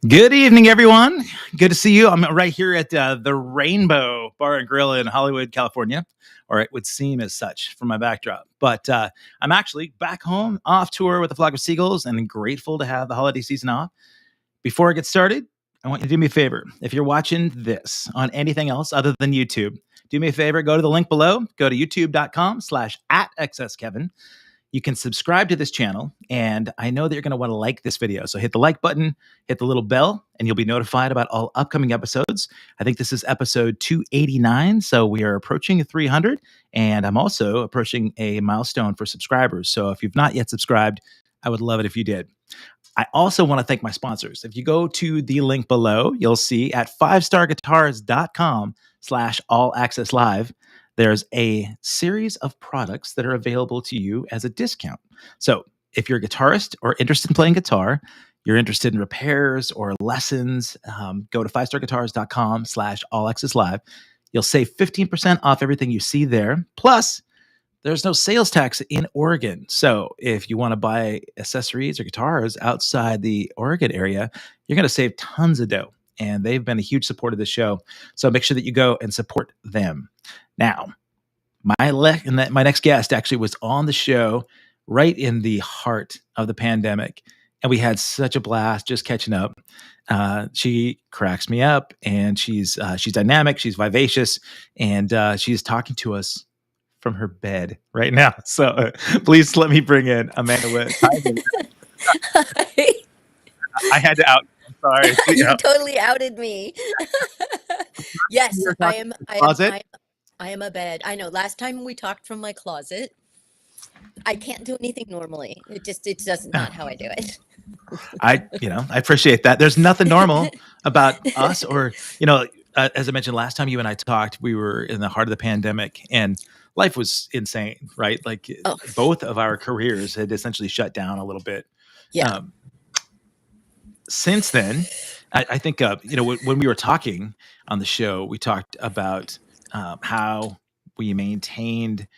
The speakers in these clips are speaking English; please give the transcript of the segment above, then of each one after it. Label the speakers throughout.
Speaker 1: Good evening, everyone. Good to see you. I'm right here at the Rainbow Bar and Grill in Hollywood, California, or it would seem as such from my backdrop. But I'm actually back home off tour with a flock of seagulls and grateful to have the holiday season off. Before I get started, I want you to do me a favor. If you're watching this on anything else other than YouTube, do me a favor, go to the link below, go to youtube.com/@XSKevin. You can subscribe to this channel, and I know that you're going to want to like this video. So hit the like button, hit the little bell, and you'll be notified about all upcoming episodes. I think this is episode 289, so we are approaching 300, and I'm also approaching a milestone for subscribers. So if you've not yet subscribed, I would love it if you did. I also want to thank my sponsors. If you go to the link below, you'll see at 5starguitars.com/allaccesslive, there's a series of products that are available to you as a discount. So if you're a guitarist or interested in playing guitar, you're interested in repairs or lessons, go to 5starguitars.com/allaccesslive. You'll save 15% off everything you see there. Plus, there's no sales tax in Oregon. So if you want to buy accessories or guitars outside the Oregon area, you're going to save tons of dough. And they've been a huge support of the show. So make sure that you go and support them. Now, my next guest actually was on the show right in the heart of the pandemic. And we had such a blast just catching up. She cracks me up, and she's dynamic, she's vivacious, and she's talking to us from her bed right now. So please let me bring in Amanda Wyss.
Speaker 2: Hi.
Speaker 1: I had to out. I'm sorry.
Speaker 2: You totally outed me. Yes, I am a bed. I know. Last time we talked from my closet. I can't do anything normally. It's just not how I do it.
Speaker 1: I appreciate that. There's nothing normal about us, or as I mentioned last time you and I talked, we were in the heart of the pandemic and life was insane, right? Like both of our careers had essentially shut down a little bit.
Speaker 2: Yeah.
Speaker 1: Since then, I think when we were talking on the show, we talked about how we maintained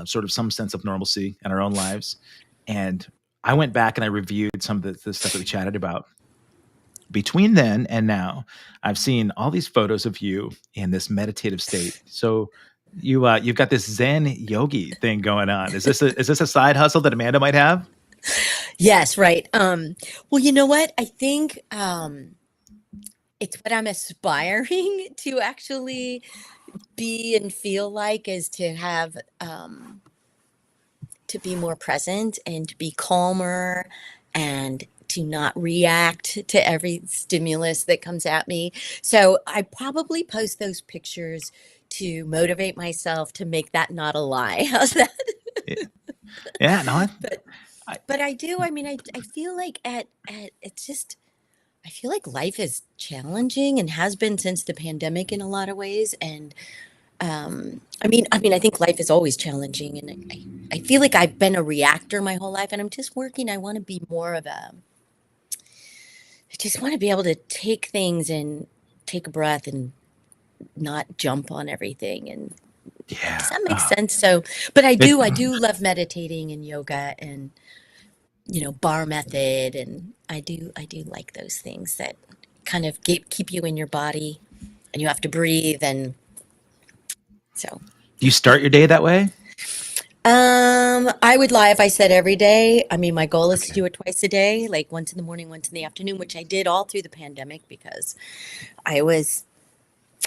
Speaker 1: sort of some sense of normalcy in our own lives. And I went back and I reviewed some of the stuff that we chatted about. Between then and now, I've seen all these photos of you in this meditative state. So you've got this Zen yogi thing going on. Is this a side hustle that Amanda might have?
Speaker 2: Yes, right. Well, you know what? I think it's what I'm aspiring to actually be and feel like, is to have to be more present and to be calmer and to not react to every stimulus that comes at me. So I probably post those pictures to motivate myself to make that not a lie. How's that?
Speaker 1: Yeah, no.
Speaker 2: But I do. I mean, I feel like it's just, I feel like life is challenging and has been since the pandemic in a lot of ways. And I mean, I think life is always challenging, and I feel like I've been a reactor my whole life, and I'm just working. I want to be more of I just want to be able to take things and take a breath and not jump on everything. And
Speaker 1: yeah,
Speaker 2: does that make sense? So, but I do love meditating and yoga and, bar method. And I do like those things that kind of keep you in your body, and you have to breathe. And so.
Speaker 1: Do you start your day that way?
Speaker 2: I would lie if I said every day. I mean, my goal is to do it twice a day, like once in the morning, once in the afternoon, which I did all through the pandemic because I was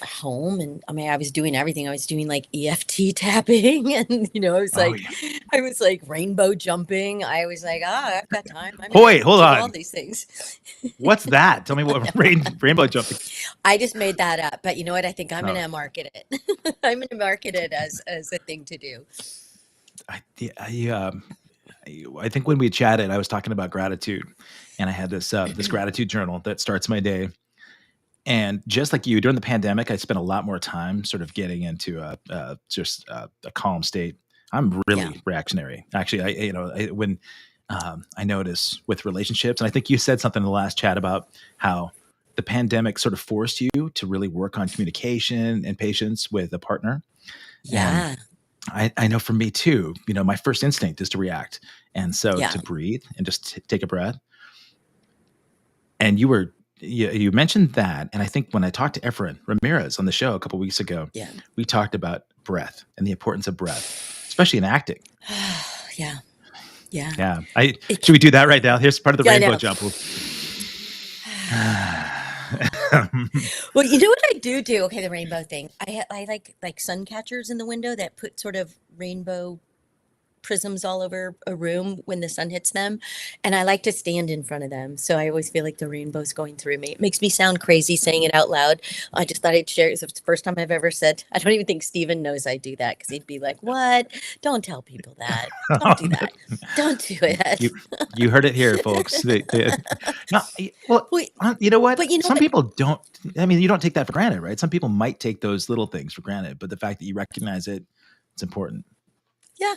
Speaker 2: home, and I was doing everything. I was doing like EFT tapping, and I was like rainbow jumping. I was like, I've got time.
Speaker 1: Wait, hold on.
Speaker 2: All these things.
Speaker 1: What's that? Tell me what rainbow jumping.
Speaker 2: I just made that up, but you know what? I think I'm going to market it. I'm going to market it as a thing to do.
Speaker 1: I think when we chatted, I was talking about gratitude, and I had this gratitude journal that starts my day. And just like you, during the pandemic, I spent a lot more time sort of getting into a calm state. I'm really reactionary. Actually, when I notice with relationships, and I think you said something in the last chat about how the pandemic sort of forced you to really work on communication and patience with a partner.
Speaker 2: Yeah.
Speaker 1: And I know for me too, my first instinct is to react. And so to breathe and just take a breath. And you were you mentioned that, and I think when I talked to Efren Ramirez on the show a couple weeks ago,
Speaker 2: Yeah.
Speaker 1: we talked about breath and the importance of breath, especially in acting.
Speaker 2: Yeah. Yeah.
Speaker 1: Yeah.
Speaker 2: It,
Speaker 1: Should we do that right now? Here's part of the
Speaker 2: yeah, I
Speaker 1: rainbow
Speaker 2: know.
Speaker 1: jump.
Speaker 2: Well, you know what I do? Okay, the rainbow thing. I like sun catchers in the window that put sort of rainbow prisms all over a room when the sun hits them, and I like to stand in front of them, so I always feel like the rainbow's going through me. It makes me sound crazy saying it out loud. I just thought I'd share it. It's the first time I've ever said. I don't even think Steven knows I do that, because he'd be like, "What? Don't tell people that. Don't do that. Don't do it."
Speaker 1: You heard it here, folks. No, well,
Speaker 2: Wait,
Speaker 1: you know what?
Speaker 2: but you know
Speaker 1: Some
Speaker 2: what?
Speaker 1: people don't. I mean, you don't take that for granted, right? Some people might take those little things for granted, but the fact that you recognize it, it's important.
Speaker 2: Yeah.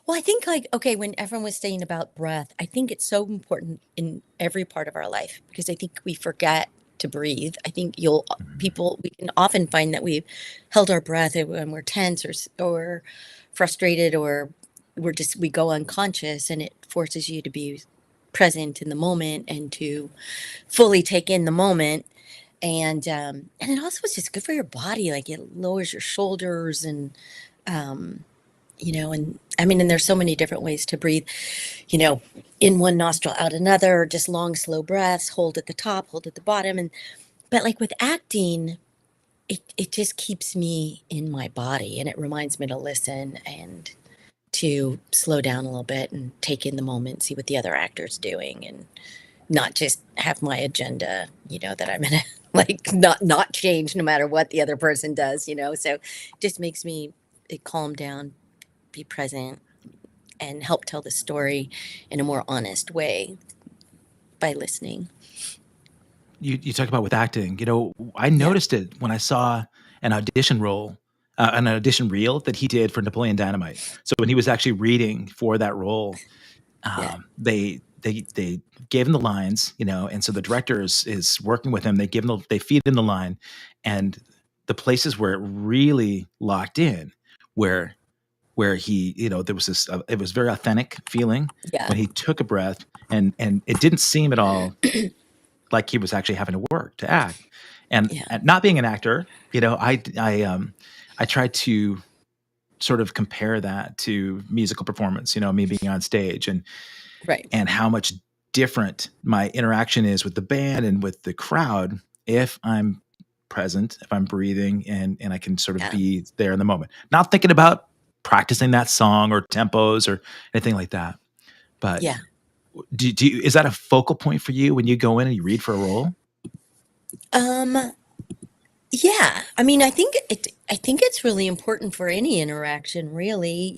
Speaker 2: Well, I think like, okay, when everyone was saying about breath, I think it's so important in every part of our life, because I think we forget to breathe. I think
Speaker 1: Mhm.
Speaker 2: we can often find that we've held our breath when we're tense or frustrated, or we go unconscious, and it forces you to be present in the moment and to fully take in the moment. And it also is just good for your body. Like, it lowers your shoulders, um, and I mean, and there's so many different ways to breathe, you know, in one nostril, out another, or just long, slow breaths, hold at the top, hold at the bottom. But like with acting, it just keeps me in my body, and it reminds me to listen and to slow down a little bit and take in the moment, see what the other actor's doing, and not just have my agenda, that I'm gonna like not change no matter what the other person does. So it just makes me calm down, be present, and help tell the story in a more honest way by listening.
Speaker 1: You talk about with acting. I
Speaker 2: Yeah.
Speaker 1: noticed it when I saw an audition role, an audition reel that he did for Napoleon Dynamite. So when he was actually reading for that role,
Speaker 2: Yeah.
Speaker 1: they gave him the lines, and so the director is working with him. They feed him the line, and the places where it really locked in, where he, there was this, it was very authentic feeling
Speaker 2: Yeah.
Speaker 1: when he took a breath, and it didn't seem at all like he was actually having to work to act. And,
Speaker 2: Yeah.
Speaker 1: not being an actor, I tried to sort of compare that to musical performance, me being on stage,
Speaker 2: Right.
Speaker 1: and how much different my interaction is with the band and with the crowd if I'm present, if I'm breathing, and I can sort of
Speaker 2: Yeah.
Speaker 1: be there in the moment, not thinking about practicing that song or tempos or anything like that. But
Speaker 2: Yeah.
Speaker 1: is that a focal point for you when you go in and you read for a role?
Speaker 2: Um, yeah. I mean, I think it's really important for any interaction, really,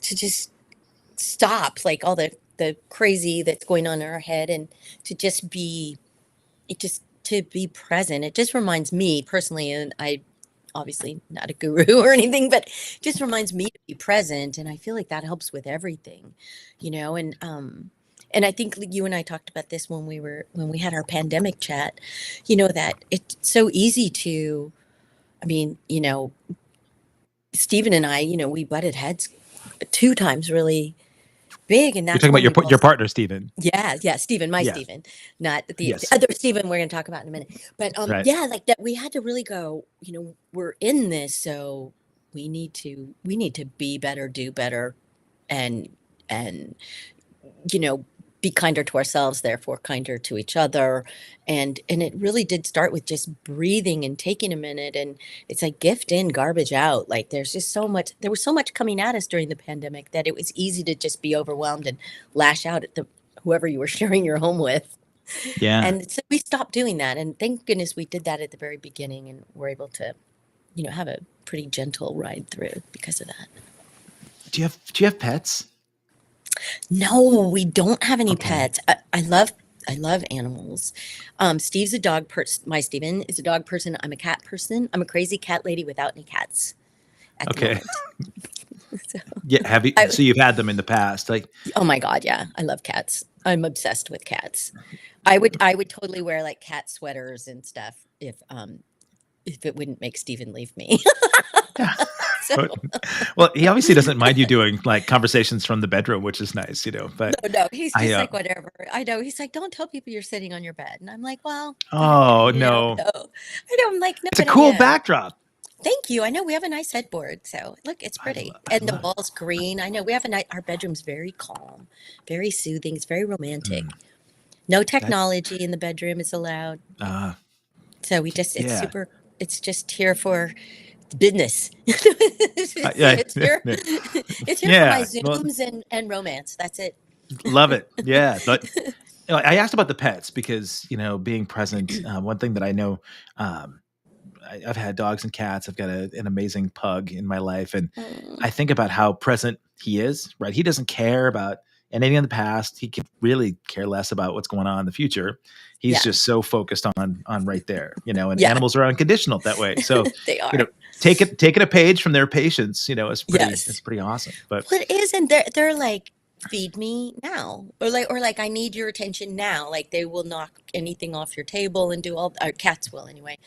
Speaker 2: to just stop like all the crazy that's going on in our head, and to just be it just to be present. It just reminds me personally, and I obviously not a guru or anything, but just reminds me to be present. And I feel like that helps with everything, and I think you and I talked about this when we had our pandemic chat, that it's so easy to, I mean, Stephen and I, we butted heads two times really big, and
Speaker 1: You're
Speaker 2: that's
Speaker 1: talking about
Speaker 2: when we
Speaker 1: your
Speaker 2: both.
Speaker 1: partner, Steven.
Speaker 2: Yeah, yeah, Stephen, my
Speaker 1: Yes.
Speaker 2: Stephen, not the
Speaker 1: Yes.
Speaker 2: other Stephen we're going to talk about in a minute. But
Speaker 1: Right.
Speaker 2: yeah, like that we had to really go, we're in this, so we need to be better, do better, and and you know, be kinder to ourselves, therefore kinder to each other. And it really did start with just breathing and taking a minute, and it's like gift in, garbage out. Like there was so much coming at us during the pandemic that it was easy to just be overwhelmed and lash out at the whoever you were sharing your home with.
Speaker 1: Yeah.
Speaker 2: And so we stopped doing that, and thank goodness we did that at the very beginning, and we're able to, have a pretty gentle ride through because of that.
Speaker 1: Do you have pets?
Speaker 2: No, we don't have any
Speaker 1: Okay.
Speaker 2: pets. I love animals. Steve's a dog person. My Steven is a dog person. I'm a cat person. I'm a crazy cat lady without any cats at the
Speaker 1: Okay.
Speaker 2: moment. So,
Speaker 1: Yeah. Have you?
Speaker 2: I,
Speaker 1: So you've had them in the past, like
Speaker 2: oh my God, yeah, I love cats. I'm obsessed with cats. I would totally wear like cat sweaters and stuff if it wouldn't make Steven leave me.
Speaker 1: yeah.
Speaker 2: So
Speaker 1: Well, he obviously doesn't mind you doing like conversations from the bedroom, which is nice, but
Speaker 2: no, he's
Speaker 1: I,
Speaker 2: just like, whatever. I know. He's like, don't tell people you're sitting on your bed. And I'm like, well,
Speaker 1: oh
Speaker 2: you don't
Speaker 1: no,
Speaker 2: know. I know. I'm like, no,
Speaker 1: it's a
Speaker 2: but
Speaker 1: cool backdrop.
Speaker 2: thank you. I know we have a nice headboard. So look, it's pretty.
Speaker 1: I
Speaker 2: And the
Speaker 1: love it.
Speaker 2: wall's green. I know we have a nice, our bedroom's very calm, very soothing. It's very romantic.
Speaker 1: Mm,
Speaker 2: No
Speaker 1: that,
Speaker 2: technology in the bedroom is allowed.
Speaker 1: uh,
Speaker 2: So we just, it's
Speaker 1: yeah,
Speaker 2: super, it's just here for business.
Speaker 1: yeah,
Speaker 2: It's here, it's here for my
Speaker 1: yeah. Well,
Speaker 2: Zooms and romance. That's it.
Speaker 1: love it. Yeah, but I asked about the pets because being present. One thing that I know, um, I've had dogs and cats. I've got an amazing pug in my life, and
Speaker 2: Mm,
Speaker 1: I think about how present he is. Right, he doesn't care about anything in the past. He could really care less about what's going on in the future. He's
Speaker 2: yeah.
Speaker 1: just so focused on right there. And
Speaker 2: Yeah,
Speaker 1: animals are unconditional that way. So
Speaker 2: they
Speaker 1: you know,
Speaker 2: are.
Speaker 1: taking a page from their patience. Is pretty. It's
Speaker 2: Yes.
Speaker 1: pretty awesome. But
Speaker 2: What is and they're like, feed me now. Or like I need your attention now. Like they will knock anything off your table and do all or cats will anyway.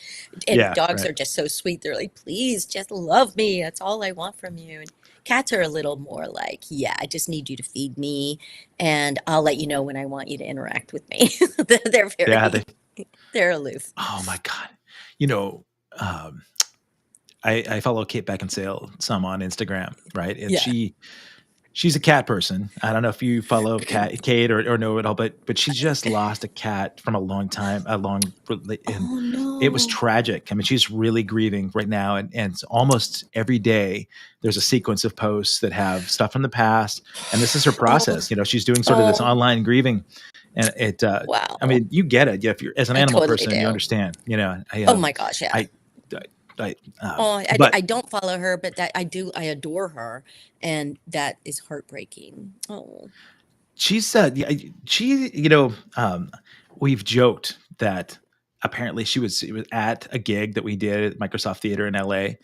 Speaker 2: And
Speaker 1: yeah,
Speaker 2: dogs
Speaker 1: right.
Speaker 2: are just so sweet. They're like, please just love me. That's all I want from you. And cats are a little more like, yeah, I just need you to feed me and I'll let you know when I want you to interact with me. They're
Speaker 1: Yeah, they.
Speaker 2: very they're aloof.
Speaker 1: Oh my god. You know, um, I follow Kate Beckinsale some on Instagram, right? And
Speaker 2: Yeah.
Speaker 1: she's a cat person. I don't know if you follow Kate or know it all, but she just lost a cat from a long time, and
Speaker 2: Oh
Speaker 1: it was
Speaker 2: no.
Speaker 1: tragic. I mean, she's really grieving right now, and it's almost every day there's a sequence of posts that have stuff from the past, and this is her
Speaker 2: Oh,
Speaker 1: process. She's doing sort of this
Speaker 2: oh,
Speaker 1: online grieving, and I
Speaker 2: wow.
Speaker 1: mean, you get it. Yeah, if you're as an
Speaker 2: I
Speaker 1: animal
Speaker 2: totally
Speaker 1: person, you
Speaker 2: do.
Speaker 1: understand.
Speaker 2: Oh my gosh, yeah.
Speaker 1: I, I,
Speaker 2: Oh,
Speaker 1: but
Speaker 2: I don't follow her, but that I do. I adore her, and that is heartbreaking. Oh,
Speaker 1: she's yeah, we've joked that apparently she was at a gig that we did at Microsoft Theater in LA,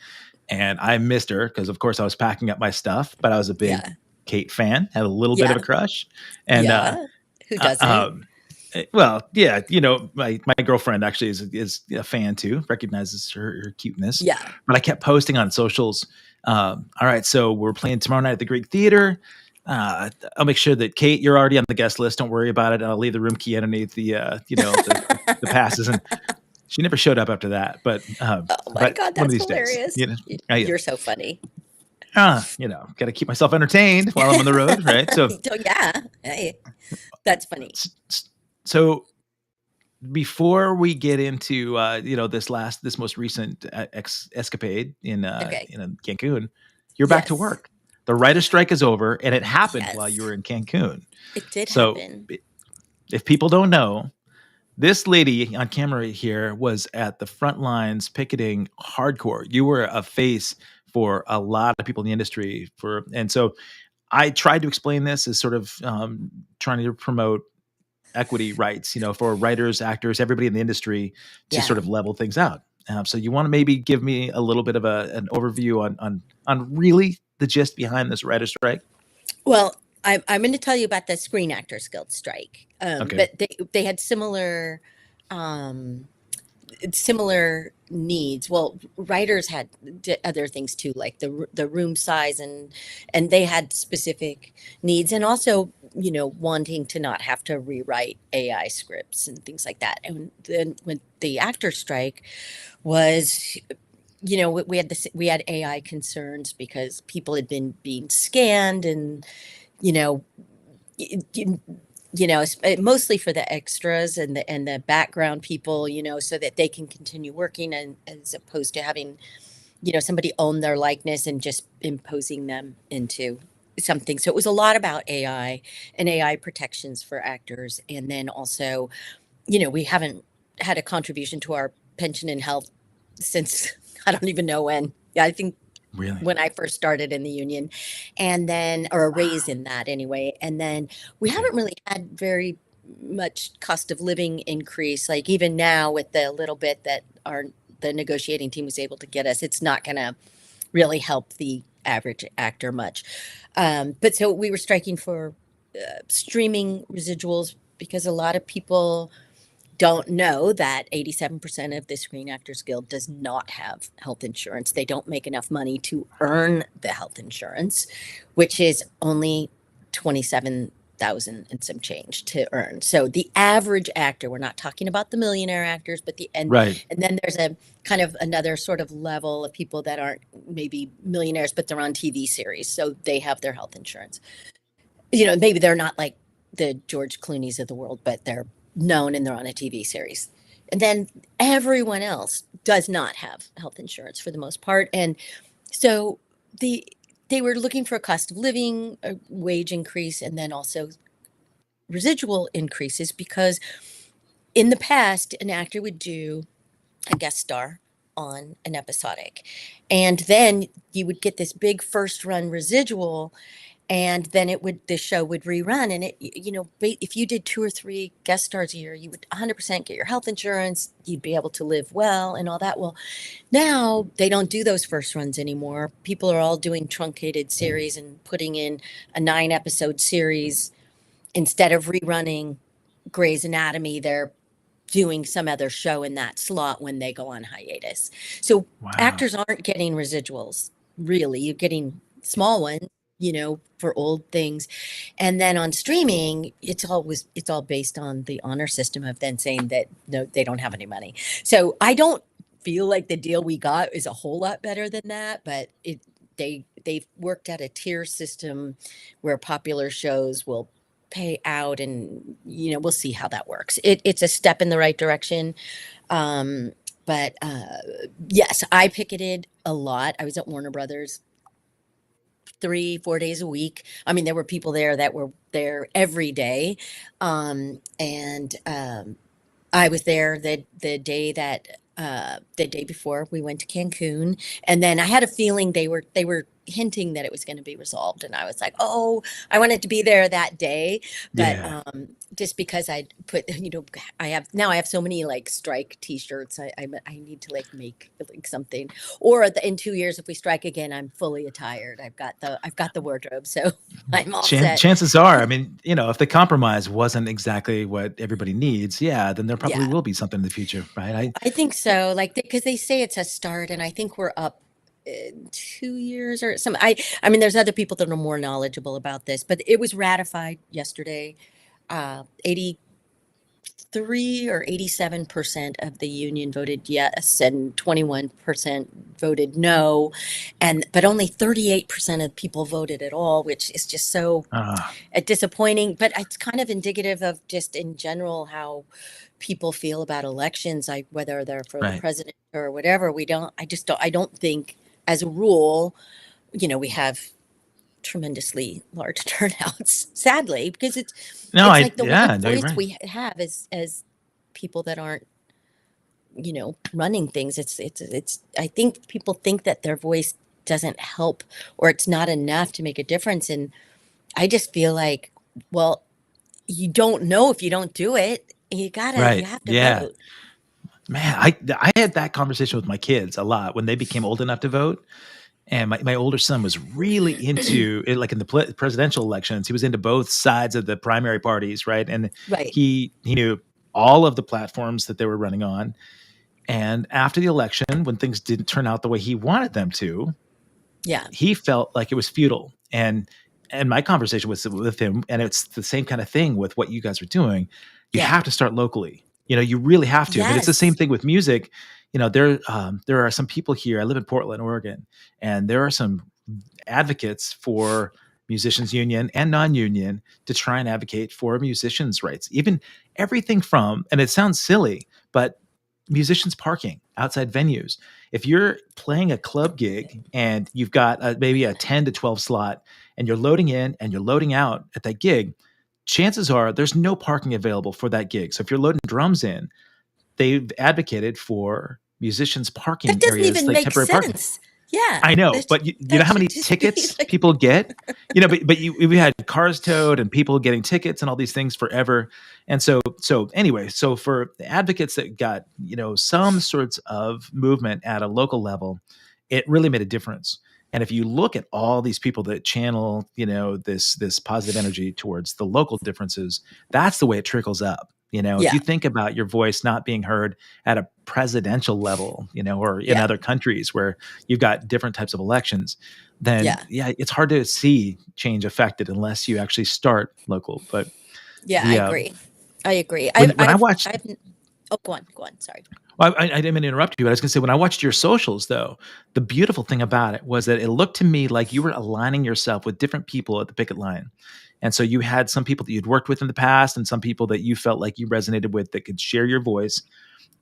Speaker 1: and I missed her because of course I was packing up my stuff, but I was a big
Speaker 2: yeah,
Speaker 1: Kate fan, had a little bit of
Speaker 2: yeah,
Speaker 1: a crush, and
Speaker 2: yeah. Who
Speaker 1: uh,
Speaker 2: doesn't?
Speaker 1: um well, yeah, my girlfriend actually is a fan too, recognizes her cuteness,
Speaker 2: Yeah.
Speaker 1: but I kept posting on socials. All right, so we're playing tomorrow night at the Greek Theater. I'll make sure that Kate, you're already on the guest list. Don't worry about it. I'll leave the room key underneath the passes. And she never showed up after that.
Speaker 2: Oh my
Speaker 1: But
Speaker 2: God,
Speaker 1: one of
Speaker 2: that's
Speaker 1: these days,
Speaker 2: hilarious.
Speaker 1: I,
Speaker 2: You're so funny.
Speaker 1: got to keep myself entertained while I'm on the road, right? So,
Speaker 2: So yeah, hey, that's funny.
Speaker 1: so before we get into this most recent escapade
Speaker 2: Okay.
Speaker 1: in Cancun, you're back to
Speaker 2: Yes.
Speaker 1: work. The writer's strike is over, and it happened while you
Speaker 2: Yes.
Speaker 1: were in Cancun.
Speaker 2: It did
Speaker 1: So
Speaker 2: happen.
Speaker 1: if people don't know, this lady on camera here was at the front lines picketing hardcore. You were a face for a lot of people in the industry and so I tried to explain this as sort of trying to promote equity rights, for writers, actors, everybody in the industry to
Speaker 2: Yeah.
Speaker 1: sort of level things out. So you want to maybe give me a little bit of an overview on really the gist behind this writer strike?
Speaker 2: Well, I'm going to tell you about the Screen Actors Guild strike.
Speaker 1: Okay.
Speaker 2: But they had um, similar needs. Well, writers had other things too, like the room size and they had specific needs, and also wanting to not have to rewrite AI scripts and things like that. And then when the actor strike was, we had AI concerns because people had been being scanned and you know y- y- mostly for the extras and the background people, so that they can continue working, and as opposed to having somebody own their likeness and just imposing them into something. So it was a lot about AI and AI protections for actors, and then also we haven't had a contribution to our pension and health since I don't even know when. Yeah, I think
Speaker 1: Really?
Speaker 2: when I first started in the union, and then, or a raise
Speaker 1: Wow.
Speaker 2: in that anyway. And then we
Speaker 1: Okay.
Speaker 2: haven't really had very much cost of living increase. Like even now with the little bit that the negotiating team was able to get us, it's not going to really help the average actor much. But so we were striking for streaming residuals because a lot of people don't know that 87% of the Screen Actors Guild does not have health insurance. They don't make enough money to earn the health insurance, which is only 27,000 and some change to earn. So the average actor, we're not talking about the millionaire actors, but
Speaker 1: Right.
Speaker 2: and then there's a kind of another sort of level of people that aren't maybe millionaires, but they're on TV series, so they have their health insurance. Maybe they're not like the George Clooney's of the world, but they're known and they're on a TV series. And then everyone else does not have health insurance for the most part. And so they were looking for a cost of living, a wage increase, and then also residual increases, because in the past, an actor would do a guest star on an episodic, and then you would get this big first run residual, and then the show would rerun, and if you did 2 or 3 guest stars a year, you would 100% get your health insurance, you'd be able to live well and all that. Well, now they don't do those first runs anymore. People are all doing truncated series and putting in a 9 episode series instead of rerunning Grey's Anatomy. They're doing some other show in that slot when they go on hiatus. So
Speaker 1: Wow.
Speaker 2: actors aren't getting residuals, really. You're getting small ones, for old things. And then on streaming, it's all based on the honor system of then saying that no, they don't have any money. So I don't feel like the deal we got is a whole lot better than that, but they've worked out a tier system where popular shows will pay out, and we'll see how that works. It's a step in the right direction. But yes, I picketed a lot. I was at Warner Brothers 3-4 days a week. I mean, there were people there that were there every day. And I was there the day before we went to Cancun, and then I had a feeling they were hinting that it was going to be resolved, and I was like, oh, I wanted to be there that day. But
Speaker 1: Yeah.
Speaker 2: just because I put, I have so many like strike T-shirts. I need to like make like something, or in 2 years if we strike again, I'm fully attired. I've got the wardrobe, so I'm all set.
Speaker 1: Chances are, I mean, if the compromise wasn't exactly what everybody needs, yeah, then there probably
Speaker 2: Yeah,
Speaker 1: will be something in the future, right?
Speaker 2: I think so. Like, because they say it's a start, and I think we're up 2 years or some. I mean, there's other people that are more knowledgeable about this, but it was ratified yesterday. 83 or 87% of the union voted yes, and 21% voted no, but only 38% of people voted at all, which is just so disappointing. But it's kind of indicative of just in general how people feel about elections, like whether they're for the
Speaker 1: Right.
Speaker 2: president or whatever. I don't think, as a rule, we have tremendously large turnouts, sadly, because it's
Speaker 1: No,
Speaker 2: like the
Speaker 1: yeah,
Speaker 2: one
Speaker 1: no, you're
Speaker 2: voice
Speaker 1: right.
Speaker 2: we have as people that aren't, running things. It's I think people think that their voice doesn't help, or it's not enough to make a difference. And I just feel like, well, you don't know if you don't do it. You
Speaker 1: Right.
Speaker 2: have to
Speaker 1: Yeah.
Speaker 2: vote.
Speaker 1: Man, I had that conversation with my kids a lot when they became old enough to vote. And my older son was really into it, like in the presidential elections. He was into both sides of the primary parties, right? And
Speaker 2: Right.
Speaker 1: he knew all of the platforms that they were running on. And after the election, when things didn't turn out the way he wanted them to,
Speaker 2: Yeah.
Speaker 1: he felt like it was futile. And my conversation was with him, and it's the same kind of thing with what you guys are doing. You
Speaker 2: Yeah.
Speaker 1: have to start locally. You really have to. I mean, it's the same
Speaker 2: Yes.
Speaker 1: thing with music. There are some people here. I live in Portland, Oregon, and there are some advocates for musicians union and non-union to try and advocate for musicians' rights. Even everything from, and it sounds silly, but musicians parking outside venues. If you're playing a club gig and you've got maybe a 10 to 12 slot, and you're loading in and you're loading out at that gig, chances are there's no parking available for that gig. So if you're loading drums in, they've advocated for musicians
Speaker 2: That
Speaker 1: parking
Speaker 2: doesn't
Speaker 1: areas,
Speaker 2: even
Speaker 1: like
Speaker 2: make
Speaker 1: temporary parking.
Speaker 2: sense. Yeah.
Speaker 1: I know, but you know
Speaker 2: That
Speaker 1: how many
Speaker 2: should just be
Speaker 1: tickets
Speaker 2: like,
Speaker 1: people get? We had cars towed and people getting tickets and all these things forever. And so anyway, so for the advocates that got, some sorts of movement at a local level, it really made a difference. And if you look at all these people that channel, this positive energy towards the local differences, that's the way it trickles up. If
Speaker 2: Yeah.
Speaker 1: you think about your voice not being heard at a presidential level, or in
Speaker 2: Yeah.
Speaker 1: other countries where you've got different types of elections, then
Speaker 2: Yeah.
Speaker 1: yeah, it's hard to see change affected unless you actually start local. But
Speaker 2: Yeah. I
Speaker 1: the
Speaker 2: agree. I agree.
Speaker 1: when I watched,
Speaker 2: Oh, go on. Go on. Sorry.
Speaker 1: well, I didn't mean to interrupt you, but I was going to say, when I watched your socials, though, the beautiful thing about it was that it looked to me like you were aligning yourself with different people at the picket line. And so you had some people that you'd worked with in the past and some people that you felt like you resonated with that could share your voice.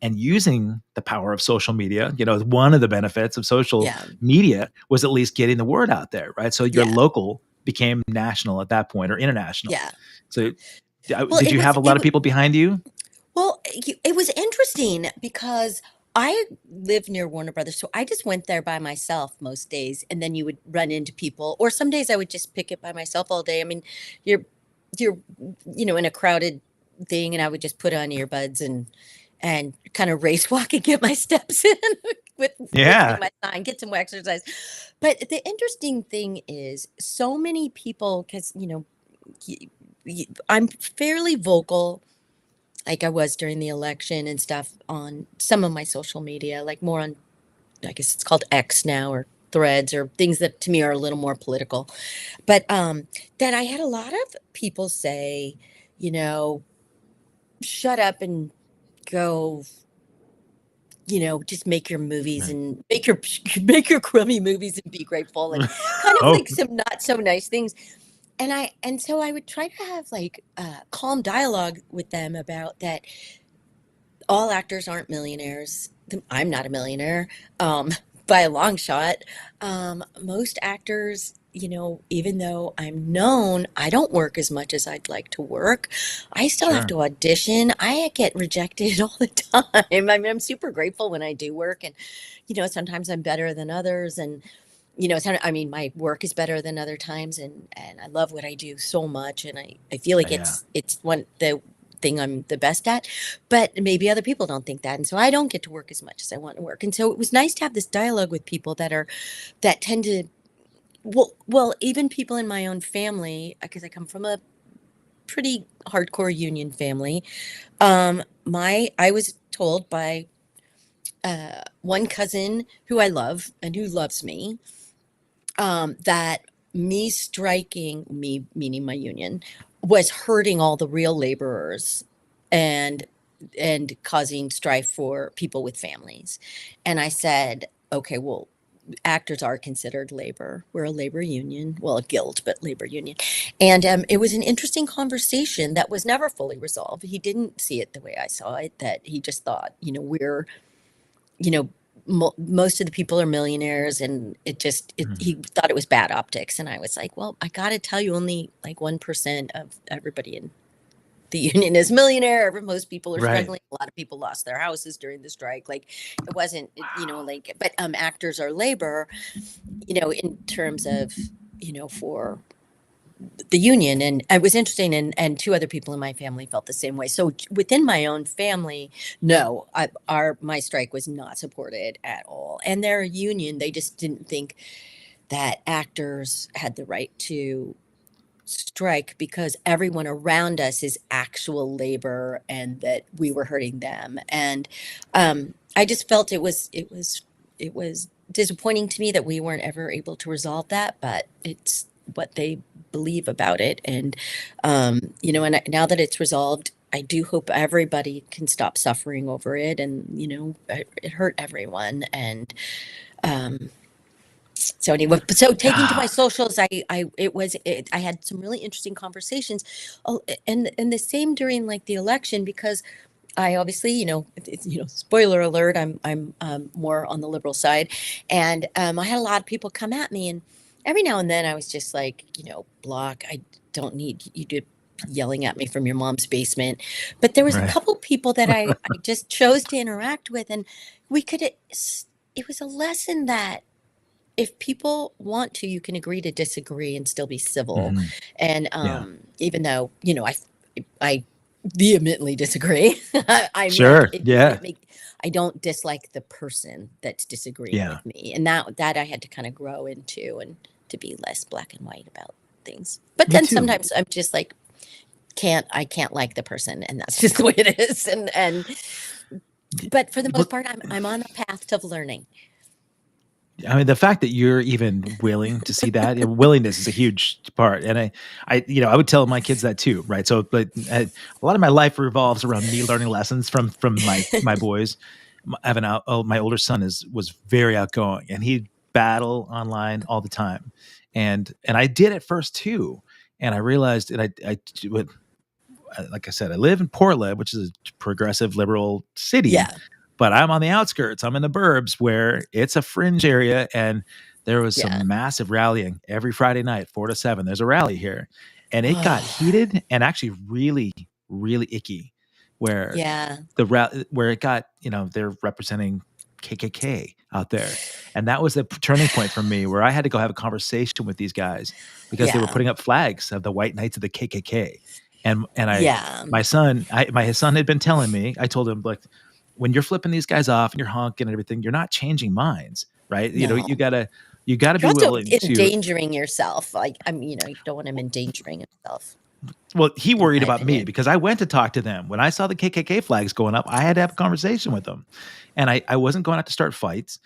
Speaker 1: And using the power of social media, one of the benefits of social
Speaker 2: Yeah.
Speaker 1: media was at least getting the word out there, right? So your
Speaker 2: Yeah.
Speaker 1: local became national at that point, or international.
Speaker 2: Yeah.
Speaker 1: So
Speaker 2: Well,
Speaker 1: did you have a lot
Speaker 2: it
Speaker 1: of
Speaker 2: was,
Speaker 1: people behind you?
Speaker 2: well, it was interesting because I live near Warner Brothers, so I just went there by myself most days, and then you would run into people, or some days I would just pick it by myself all day. I mean, you're you're in a crowded thing, and I would just put on earbuds and kind of race walk and get my steps in with listening
Speaker 1: Yeah.
Speaker 2: to my sign, get some exercise. But the interesting thing is, so many people, because y- I'm fairly vocal like I was during the election and stuff on some of my social media, like more on, I guess it's called X now, or threads, or things that to me are a little more political. But then I had a lot of people say, you know, shut up and go, just make your movies
Speaker 1: Right.
Speaker 2: and make your crummy movies and be grateful, and kind of
Speaker 1: Oh,
Speaker 2: like some not so nice things. And so I would try to have like calm dialogue with them about that all actors aren't millionaires. I'm not a millionaire, um, by a long shot. Most actors, even though I'm known, I don't work as much as I'd like to work. I still have
Speaker 1: sure.
Speaker 2: to audition. I get rejected all the time. I mean, I'm super grateful when I do work, and sometimes I'm better than others, and I mean, my work is better than other times, and I love what I do so much, and I feel like
Speaker 1: Yeah.
Speaker 2: it's one the thing I'm the best at, but maybe other people don't think that, and so I don't get to work as much as I want to work, and so it was nice to have this dialogue with people that tend to, even people in my own family, because I come from a pretty hardcore union family. My I was told by one cousin who I love and who loves me, that me striking, me meaning my union, was hurting all the real laborers and causing strife for people with families. And I said, okay, well, actors are considered labor. We're a labor union, well, a guild, but labor union. And it was an interesting conversation that was never fully resolved. He didn't see it the way I saw it, that he just thought, we're, you know, most of the people are millionaires, and
Speaker 1: Mhm.
Speaker 2: he thought it was bad optics. And I was like, well, I got to tell you, only like 1% of everybody in the union is millionaire. Most people are
Speaker 1: Right.
Speaker 2: struggling. A lot of people lost their houses during the strike. Like, it wasn't, like, but actors are labor, in terms of, for the union. And it was interesting, and two other people in my family felt the same way. So within my own family, no, my strike was not supported at all, and their union, they just didn't think that actors had the right to strike because everyone around us is actual labor, and that we were hurting them. And I just felt it was disappointing to me that we weren't ever able to resolve that, but it's what they believe about it. And now that it's resolved, I do hope everybody can stop suffering over it. And it hurt everyone. And um so anyway, so taking to my
Speaker 1: Ah,
Speaker 2: socials, I had some really interesting conversations. Oh, and the same during like the election, because I obviously, spoiler alert, I'm more on the liberal side, and I had a lot of people come at me, and every now and then I was just like, block. I don't need you to yelling at me from your mom's basement. But there was a
Speaker 1: right.
Speaker 2: couple people that I just chose to interact with, and we could. It was a lesson that if people want to, you can agree to disagree and still be civil.
Speaker 1: Mhm.
Speaker 2: And
Speaker 1: Yeah.
Speaker 2: even though, I vehemently disagree. I mean,
Speaker 1: Sure.
Speaker 2: it
Speaker 1: Yeah.
Speaker 2: doesn't make, I don't dislike the person that's disagreeing
Speaker 1: Yeah.
Speaker 2: with me. And that I had to kind of grow into, and to be less black and white about things. But
Speaker 1: Me
Speaker 2: then
Speaker 1: too.
Speaker 2: sometimes I'm just like, I can't like the person, and that's just the way it is. But for the most
Speaker 1: Well,
Speaker 2: part, I'm on a path to learning.
Speaker 1: I mean, the fact that you're even willing to see that willingness is a huge part. And I would tell my kids that too, right? So, but a lot of my life revolves around me learning lessons from my boys. I have my older son was very outgoing, and he'd battle online all the time, and I did at first too. And I realized that like I said, I live in Portland, which is a progressive liberal city,
Speaker 2: Yeah,
Speaker 1: but I'm on the outskirts. I'm in the burbs where it's a fringe area, and there was
Speaker 2: yeah.
Speaker 1: some massive rallying every Friday night, 4 to 7. There's a rally here, and it got
Speaker 2: Oh,
Speaker 1: heated and actually really, really icky, where
Speaker 2: yeah,
Speaker 1: where it got, they're representing KKK out there, and that was the turning point for me, where I had to go have a conversation with these guys because they were
Speaker 2: yeah,
Speaker 1: putting up flags of the white knights of the KKK, and
Speaker 2: yeah.
Speaker 1: my son had been telling me. I told him, like, when you're flipping these guys off and you're honking and everything, you're not changing minds, right? You
Speaker 2: No,
Speaker 1: gotta
Speaker 2: you're
Speaker 1: be
Speaker 2: also
Speaker 1: willing to.
Speaker 2: endangering yourself. Like, I mean, you don't want him endangering himself,
Speaker 1: Well, he
Speaker 2: in
Speaker 1: worried
Speaker 2: my
Speaker 1: about me
Speaker 2: opinion.
Speaker 1: because I went to talk to them. When I saw the KKK flags going up, I had to have a conversation with them. And I wasn't going out to start fights.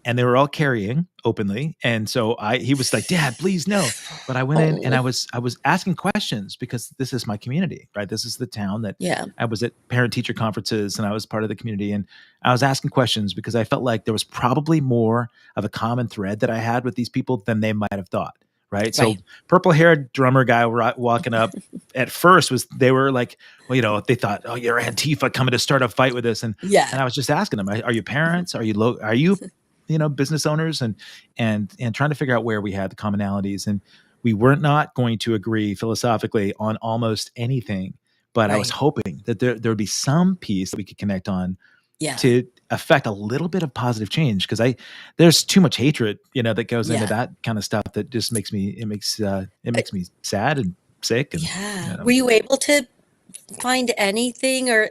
Speaker 1: And they were all carrying openly. And so he was like, Dad, please no. But I went in and
Speaker 2: Oh,
Speaker 1: I was asking questions because this is my community, right? This is the town that
Speaker 2: yeah,
Speaker 1: I was at parent teacher conferences, and I was part of the community. And I was asking questions because I felt like there was probably more of a common thread that I had with these people than they might have thought. Right. So
Speaker 2: right.
Speaker 1: purple haired drummer guy walking up at first they were like, well, they thought, oh, you're Antifa coming to start a fight with us.
Speaker 2: Yeah,
Speaker 1: And I was just asking them, are you parents? Are you business owners, and trying to figure out where we had the commonalities, and we were not going to agree philosophically on almost anything, but I was
Speaker 2: right.
Speaker 1: hoping that there would be some piece that we could connect on
Speaker 2: Yeah,
Speaker 1: to affect a little bit of positive change, because I there's too much hatred that goes into
Speaker 2: yeah.
Speaker 1: that kind of stuff that just it
Speaker 2: Uh,
Speaker 1: makes me sad and sick, and
Speaker 2: yeah. Were you able to find anything, or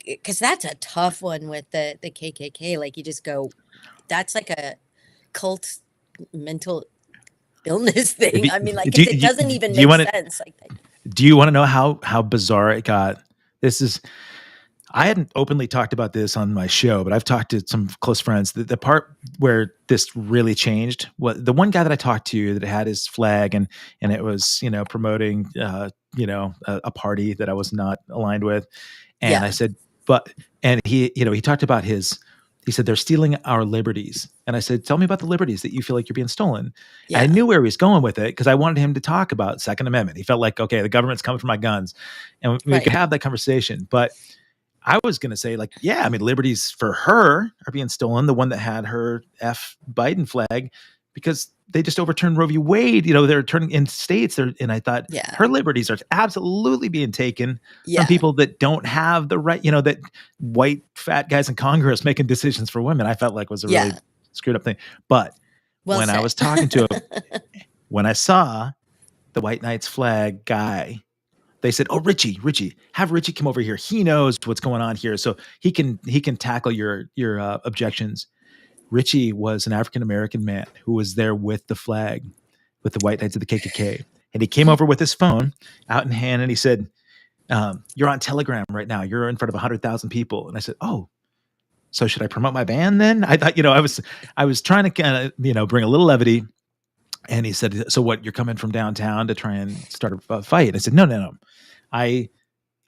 Speaker 2: because that's a tough one with the KKK. Like, you just go, that's like a cult mental illness
Speaker 1: if
Speaker 2: thing.
Speaker 1: you,
Speaker 2: I mean, like,
Speaker 1: do,
Speaker 2: because it
Speaker 1: you,
Speaker 2: doesn't even
Speaker 1: do you
Speaker 2: make
Speaker 1: want to
Speaker 2: sense. Like,
Speaker 1: do you want to know how bizarre it got? This is I hadn't openly talked about this on my show, but I've talked to some close friends. The part where this really changed, what the one guy that I talked to that had his flag, and it was promoting a party that I was not aligned with, and I
Speaker 2: yeah,
Speaker 1: said, but and he talked about he said they're stealing our liberties, and I said, tell me about the liberties that you feel like you're being stolen. And I
Speaker 2: yeah,
Speaker 1: knew where he was going with it because I wanted him to talk about Second Amendment. He felt like, okay, the government's coming for my guns, and we could
Speaker 2: right.
Speaker 1: have that conversation, but I was going to say, like, yeah, I mean, liberties for her are being stolen, the one that had her F Biden flag, because they just overturned Roe v. Wade. They're turning in states there. And I thought
Speaker 2: Yeah,
Speaker 1: her liberties are absolutely being taken from
Speaker 2: yeah,
Speaker 1: people that don't have the right, that white fat guys in Congress making decisions for women. I felt like was a really
Speaker 2: yeah.
Speaker 1: screwed up thing. But
Speaker 2: Well
Speaker 1: when I
Speaker 2: said.
Speaker 1: was talking to him, when I saw the White Knights flag guy, they said, "Oh, Richie, have Richie come over here. He knows what's going on here, so he can tackle your objections." Richie was an African American man who was there with the flag, with the White Knights of the KKK, and he came over with his phone out in hand, and he said, "You're on Telegram right now. You're in front of 100,000 people." And I said, "Oh, so should I promote my band then?" I thought, I was trying to kind of bring a little levity. And he said, "So what? You're coming from downtown to try and start a fight?" And I said, "No, no, no. I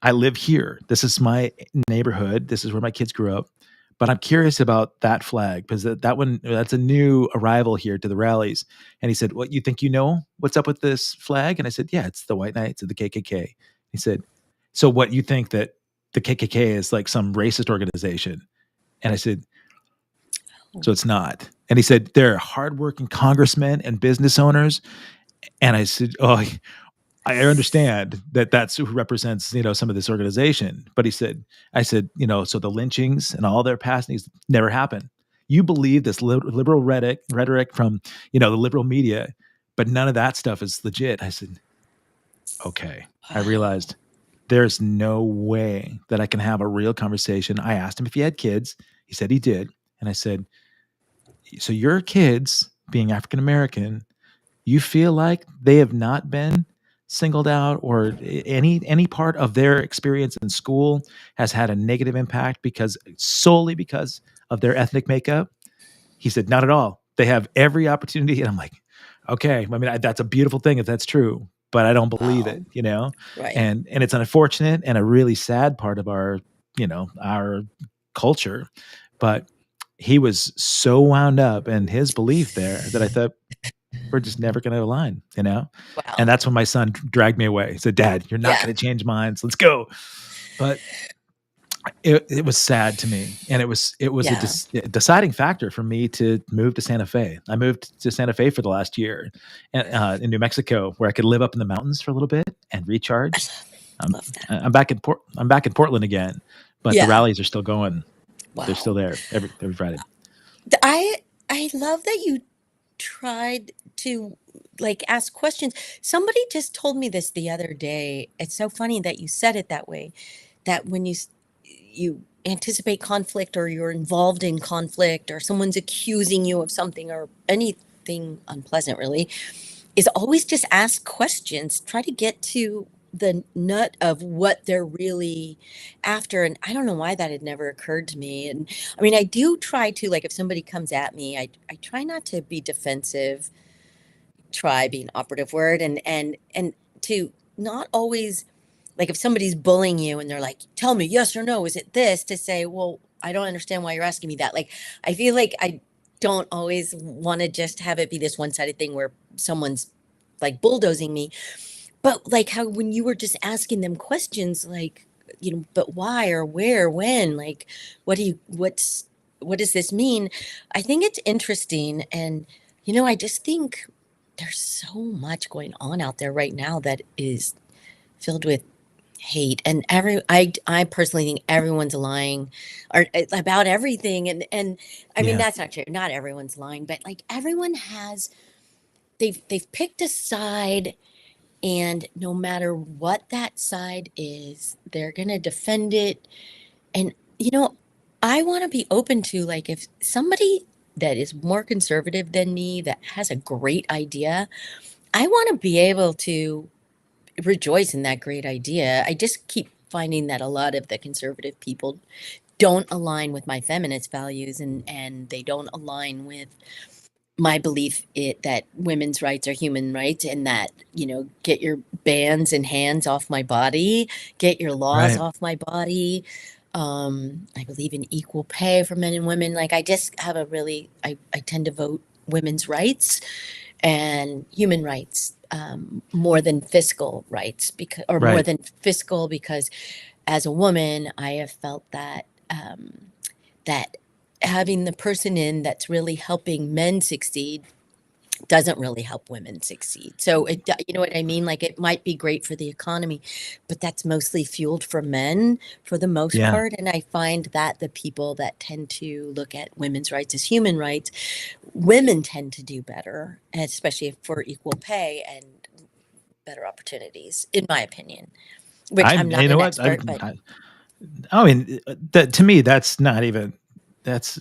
Speaker 1: I live here. This is my neighborhood. This is where my kids grew up. But I'm curious about that flag because that one, that's a new arrival here to the rallies." And he said, "What, you think you know what's up with this flag?" And I said, "Yeah, it's the White Knights of the KKK." He said, "So what, you think that the KKK is like some racist organization?" And I said, "So it's not." And he said, "They're hardworking congressmen and business owners." And I said, "Oh, I understand that that's who represents, some of this organization." But I said, "So the lynchings and all their passings never happened. You believe this liberal rhetoric from, the liberal media, but none of that stuff is legit." I said, "Okay." I
Speaker 2: Wow.
Speaker 1: realized there's no way that I can have a real conversation. I asked him if he had kids. He said he did. And I said, "So your kids being African American, you feel like they have not been singled out, or any part of their experience in school has had a negative impact because solely because of their ethnic makeup? He said, not at all. They have every opportunity. And I'm like, okay. I mean, that's a beautiful thing if that's true, but I don't believe
Speaker 2: Wow.
Speaker 1: it, you know?
Speaker 2: Right.
Speaker 1: And it's unfortunate and a really sad part of our, our culture. But he was so wound up in his belief there that I thought, we're just never going to align, you know? And
Speaker 2: Wow.
Speaker 1: that's when my son dragged me away. He said, Dad, you're not
Speaker 2: Yeah.
Speaker 1: going to change minds. Let's go. But it was sad to me, and it was a
Speaker 2: Yeah.
Speaker 1: deciding factor for me to move to Santa Fe. I moved to Santa Fe for the last year, in New Mexico, where I could live up in the mountains for a little bit and
Speaker 2: I
Speaker 1: recharge.
Speaker 2: love that.
Speaker 1: I'm back in Portland again, but the
Speaker 2: Yeah.
Speaker 1: rallies are still going. They're still
Speaker 2: Wow.
Speaker 1: there every Friday.
Speaker 2: I love that you tried to like ask questions. Somebody just told me this the other day. It's so funny that you said it that way. That when you anticipate conflict or you're involved in conflict or someone's accusing you of something or anything unpleasant really, is always just ask questions. Try to get to the nut of what they're really after. And I don't know why that had never occurred to me. And I mean, I do try to, like, if somebody comes at me, I try not to be defensive, try being operative word, and to not always, like, if somebody's bullying you and they're like, tell me yes or no, is it this, to say, well, I don't understand why you're asking me that. Like, I feel like I don't always want to just have it be this one-sided thing where someone's like bulldozing me. But like how when you were just asking them questions like, but why or where, when, like, what does this mean? I think it's interesting. And, I just think there's so much going on out there right now that is filled with hate. And I personally think everyone's lying or about everything. And I mean,
Speaker 1: Yeah,
Speaker 2: that's not true. Not everyone's lying, but like everyone has, they've picked a side, and no matter what that side is, they're going to defend it. And, I want to be open to, like, if somebody that is more conservative than me that has a great idea, I want to be able to rejoice in that great idea. I just keep finding that a lot of the conservative people don't align with my feminist values, and they don't align with my belief that women's rights are human rights, and that, get your bands and hands off my body, get your laws
Speaker 1: right,
Speaker 2: off my body. I believe in equal pay for men and women. Like, I just have a really, I tend to vote women's rights and human rights, more than fiscal rights, because, or more
Speaker 1: right,
Speaker 2: than fiscal, because as a woman, I have felt that having the person in that's really helping men succeed doesn't really help women succeed. So you know what I mean? Like, it might be great for the economy, but that's mostly fueled for men for the most
Speaker 1: yeah.
Speaker 2: part. And I find that the people that tend to look at women's rights as human rights, women tend to do better, especially for equal pay and better opportunities, in my opinion, which I'm not
Speaker 1: You know
Speaker 2: an
Speaker 1: what?
Speaker 2: expert, but
Speaker 1: I mean, that to me, that's not even that's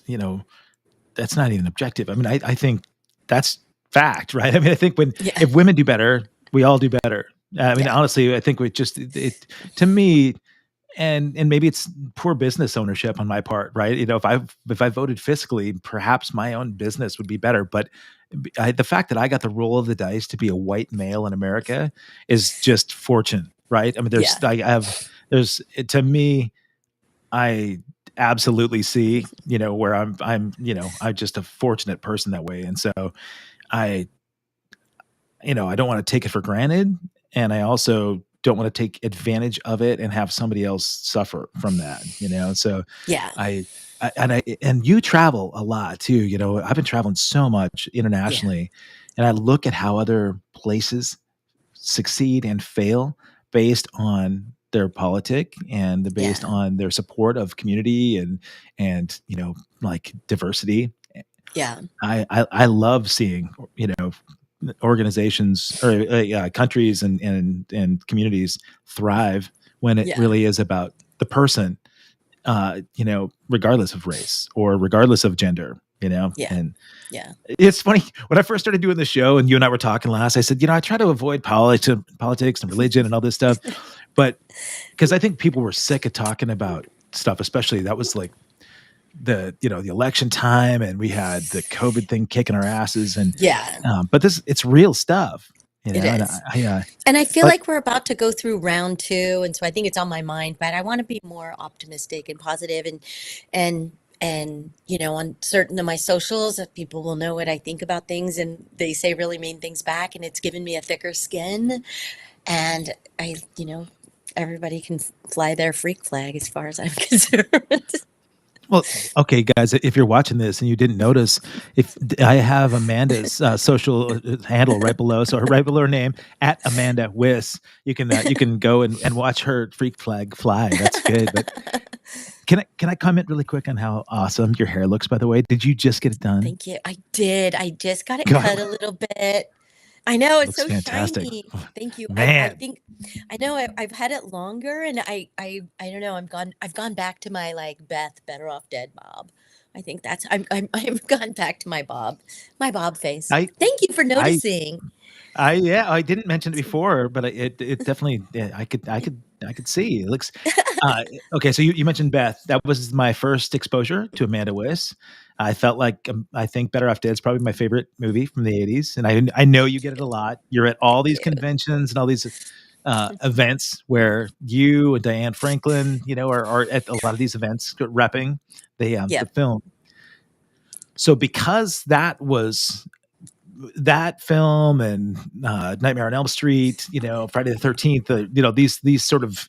Speaker 1: that's not even objective. I mean, I think that's fact, right? I mean, I think when
Speaker 2: yeah,
Speaker 1: if women do better, we all do better. I mean,
Speaker 2: yeah,
Speaker 1: honestly, I think we just to me, and maybe it's poor business ownership on my part, right? If I voted fiscally, perhaps my own business would be better. But the fact that I got the roll of the dice to be a white male in America is just fortune, right? I mean,
Speaker 2: yeah,
Speaker 1: there's to me, I absolutely see, where I'm just a fortunate person that way. And so I, I don't want to take it for granted. And I also don't want to take advantage of it and have somebody else suffer from that. So
Speaker 2: yeah,
Speaker 1: I, and you travel a lot too, I've been traveling so much
Speaker 2: yeah,
Speaker 1: internationally, and I look at how other places succeed and fail based on their politic and based
Speaker 2: yeah,
Speaker 1: on their support of community and like diversity.
Speaker 2: yeah,
Speaker 1: I love seeing organizations or countries and communities thrive when it
Speaker 2: yeah,
Speaker 1: really is about the person, regardless of race or regardless of gender.
Speaker 2: Yeah.
Speaker 1: And
Speaker 2: Yeah.
Speaker 1: it's funny when I first started doing the show and you and I were talking last, I said, I try to avoid politics and religion and all this stuff, but because I think people were sick of talking about stuff, especially that was like the election time, and we had the COVID thing kicking our asses, and
Speaker 2: Yeah,
Speaker 1: but it's real stuff,
Speaker 2: it
Speaker 1: and
Speaker 2: is.
Speaker 1: I
Speaker 2: And I feel
Speaker 1: but
Speaker 2: like we're about to go through round two, and so I think it's on my mind, but I want to be more optimistic and positive and on certain of my socials that people will know what I think about things and they say really mean things back and it's given me a thicker skin and everybody can fly their freak flag as far as I'm concerned.
Speaker 1: Well, okay, guys, if you're watching this and you didn't notice, if I have Amanda's social handle right below, so right below her name at Amanda Wyss, you can go and watch her freak flag fly. That's good. But can I comment really quick on how awesome your hair looks? By the way, did you just get it done?
Speaker 2: Thank you. I did. I just got it
Speaker 1: God,
Speaker 2: cut a little bit. I know
Speaker 1: it
Speaker 2: it's
Speaker 1: looks
Speaker 2: so
Speaker 1: fantastic,
Speaker 2: shiny. Thank you. I
Speaker 1: man.
Speaker 2: think I know I've had it longer and I don't know. I've gone back to my like Beth Better Off Dead bob. I think that's I've gone back to my bob face.
Speaker 1: I
Speaker 2: Thank you for
Speaker 1: I
Speaker 2: noticing.
Speaker 1: yeah, I didn't mention it before, but it definitely, yeah, I could see. It looks uh okay, so you mentioned Beth. That was my first exposure to Amanda Wyss. I felt like I think Better Off Dead is probably my favorite movie from the 80s, and I know you get it a lot. You're at all these
Speaker 2: Thank you.
Speaker 1: conventions and all these events where you and Diane Franklin, are at a lot of these events repping the
Speaker 2: Yep.
Speaker 1: film. So because that film and Nightmare on Elm Street, Friday the 13th, these sort of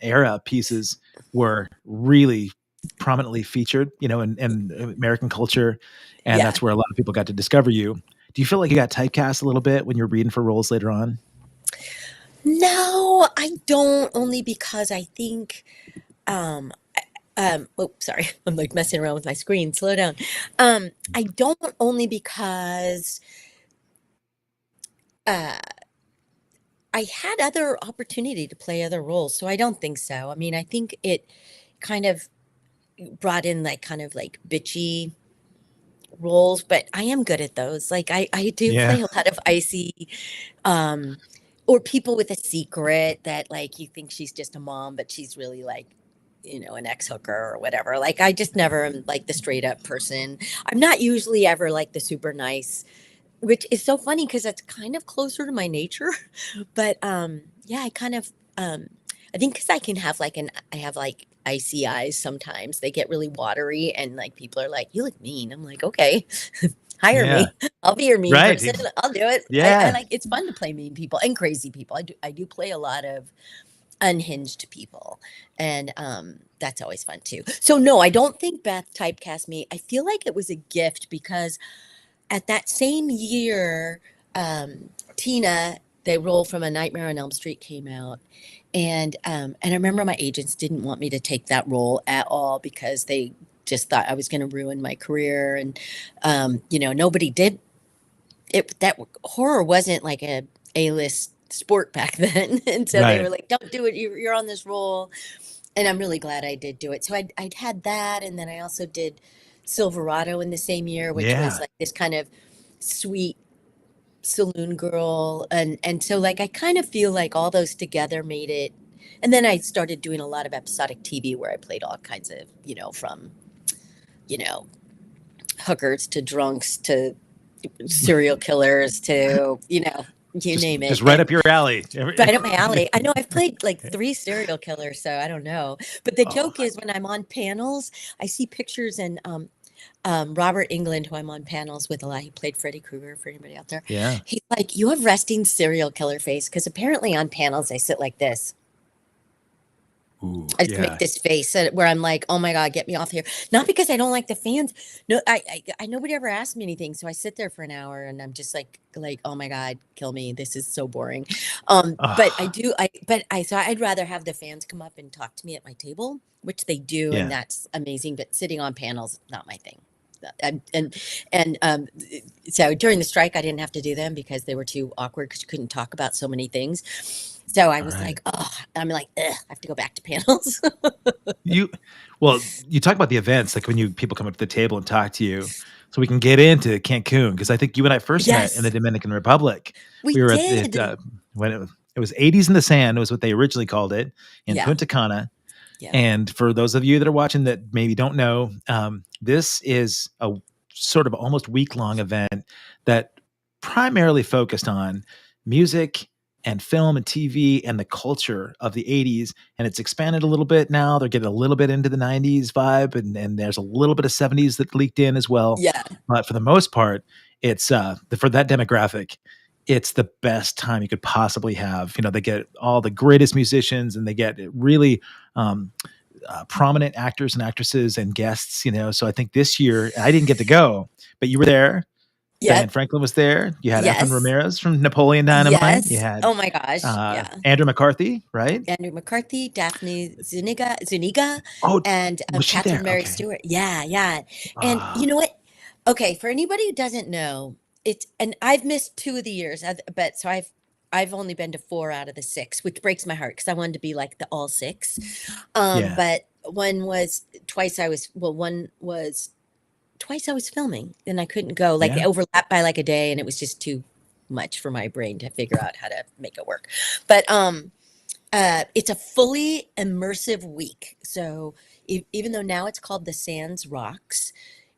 Speaker 1: era pieces were really prominently featured, in American culture, and
Speaker 2: Yeah.
Speaker 1: that's where a lot of people got to discover you. Do you feel like you got typecast a little bit when you're reading for roles later on?
Speaker 2: No, I don't only because I think um oh sorry, I'm like messing around with my screen. Slow down. I don't only because uh I had other opportunity to play other roles, so I don't think so. I mean, I think it kind of brought in like kind of like bitchy roles, but I am good at those. Like I do
Speaker 1: Yeah,
Speaker 2: play a lot of icy, um, or people with a secret that like you think she's just a mom, but she's really like, an ex-hooker or whatever. Like I just never am like the straight up person. I'm not usually ever like the super nice, which is so funny because that's kind of closer to my nature. But yeah, I think because I have like icy eyes sometimes. They get really watery and like people are like, "You look mean." I'm like, "Okay, hire
Speaker 1: yeah,
Speaker 2: me. I'll be your mean
Speaker 1: right,
Speaker 2: person. I'll do it." I
Speaker 1: yeah,
Speaker 2: like it's fun to play mean people and crazy people. I do play a lot of unhinged people, and that's always fun too. So no, I don't think Beth typecast me. I feel like it was a gift because at that same year, Tina, they roll from A Nightmare on Elm Street came out, and I remember my agents didn't want me to take that role at all because they just thought I was going to ruin my career, and nobody did it. That horror wasn't like a list sport back then, and so they were
Speaker 1: right,
Speaker 2: like, "Don't do it. You're on this role." And I'm really glad I did do it. So I'd had that, and then I also did Silverado in the same year, which was
Speaker 1: yeah.
Speaker 2: like this kind of sweet saloon girl, and so like I kind of feel like all those together made it. And then I started doing a lot of episodic TV where I played all kinds of, from you know hookers to drunks to serial killers to you name
Speaker 1: Just
Speaker 2: it.
Speaker 1: right up your alley.
Speaker 2: Right up my alley. I know I've played like three serial killers, so I don't know. But the
Speaker 1: Oh,
Speaker 2: joke is when I'm on panels, I see pictures and Robert England, who I'm on panels with a lot, he played Freddy Krueger for anybody out there.
Speaker 1: yeah.
Speaker 2: He's like, "You have resting serial killer face," because apparently on panels I sit like this.
Speaker 1: Ooh,
Speaker 2: I just make
Speaker 1: yeah.
Speaker 2: this face where I'm like, "Oh my God, get me off here." Not because I don't like the fans. No, I nobody ever asked me anything. So I sit there for an hour and I'm just like, "Oh my God, kill me. This is so boring." But I
Speaker 1: Oh,
Speaker 2: do, so I'd rather have the fans come up and talk to me at my table, which they do. And
Speaker 1: yeah.
Speaker 2: that's amazing. But sitting on panels, not my thing. And so during the strike, I didn't have to do them because they were too awkward because you couldn't talk about so many things. So I
Speaker 1: All
Speaker 2: was
Speaker 1: right.
Speaker 2: like, oh, I'm like, ugh, I have to go back to panels.
Speaker 1: You well, you talk about the events, like when people come up to the table and talk to you. so we can get into Cancun, because I think you and I first met in the
Speaker 2: Yes,
Speaker 1: Dominican Republic.
Speaker 2: we
Speaker 1: We were at the
Speaker 2: did.
Speaker 1: when it was 80s in the sand was what they originally called it, in
Speaker 2: Yeah,
Speaker 1: Punta Cana.
Speaker 2: yeah,
Speaker 1: And for those of you that are watching that maybe don't know, this is a sort of almost week-long event that primarily focused on music and film and TV and the culture of the 80s. And it's expanded a little bit now. They're getting a little bit into the 90s vibe, and there's a little bit of 70s that leaked in as well.
Speaker 2: yeah,
Speaker 1: But for the most part, it's for that demographic, it's the best time you could possibly have. They get all the greatest musicians, and they get really um, prominent actors and actresses and guests. So I think this year I didn't get to go, but you were there.
Speaker 2: yeah,
Speaker 1: Diane Franklin was there. You had Efren
Speaker 2: yes,
Speaker 1: Ramirez from Napoleon Dynamite. You
Speaker 2: yes.
Speaker 1: had
Speaker 2: Oh my gosh, yeah.
Speaker 1: Andrew McCarthy, right?
Speaker 2: Andrew McCarthy, Daphne Zuniga,
Speaker 1: Oh,
Speaker 2: and
Speaker 1: was she
Speaker 2: Catherine
Speaker 1: there?
Speaker 2: Mary
Speaker 1: Okay.
Speaker 2: Stewart. Yeah, yeah. And
Speaker 1: Uh,
Speaker 2: you know what? Okay, for anybody who doesn't know, and I've missed 2 of the years, but so I've only been to 4 out of the 6, which breaks my heart because I wanted to be like the all 6.
Speaker 1: yeah,
Speaker 2: But one was twice I was filming and I couldn't go. Like
Speaker 1: yeah,
Speaker 2: it overlapped by like a day and it was just too much for my brain to figure out how to make it work. But it's a fully immersive week. So even though now it's called the Sands Rocks,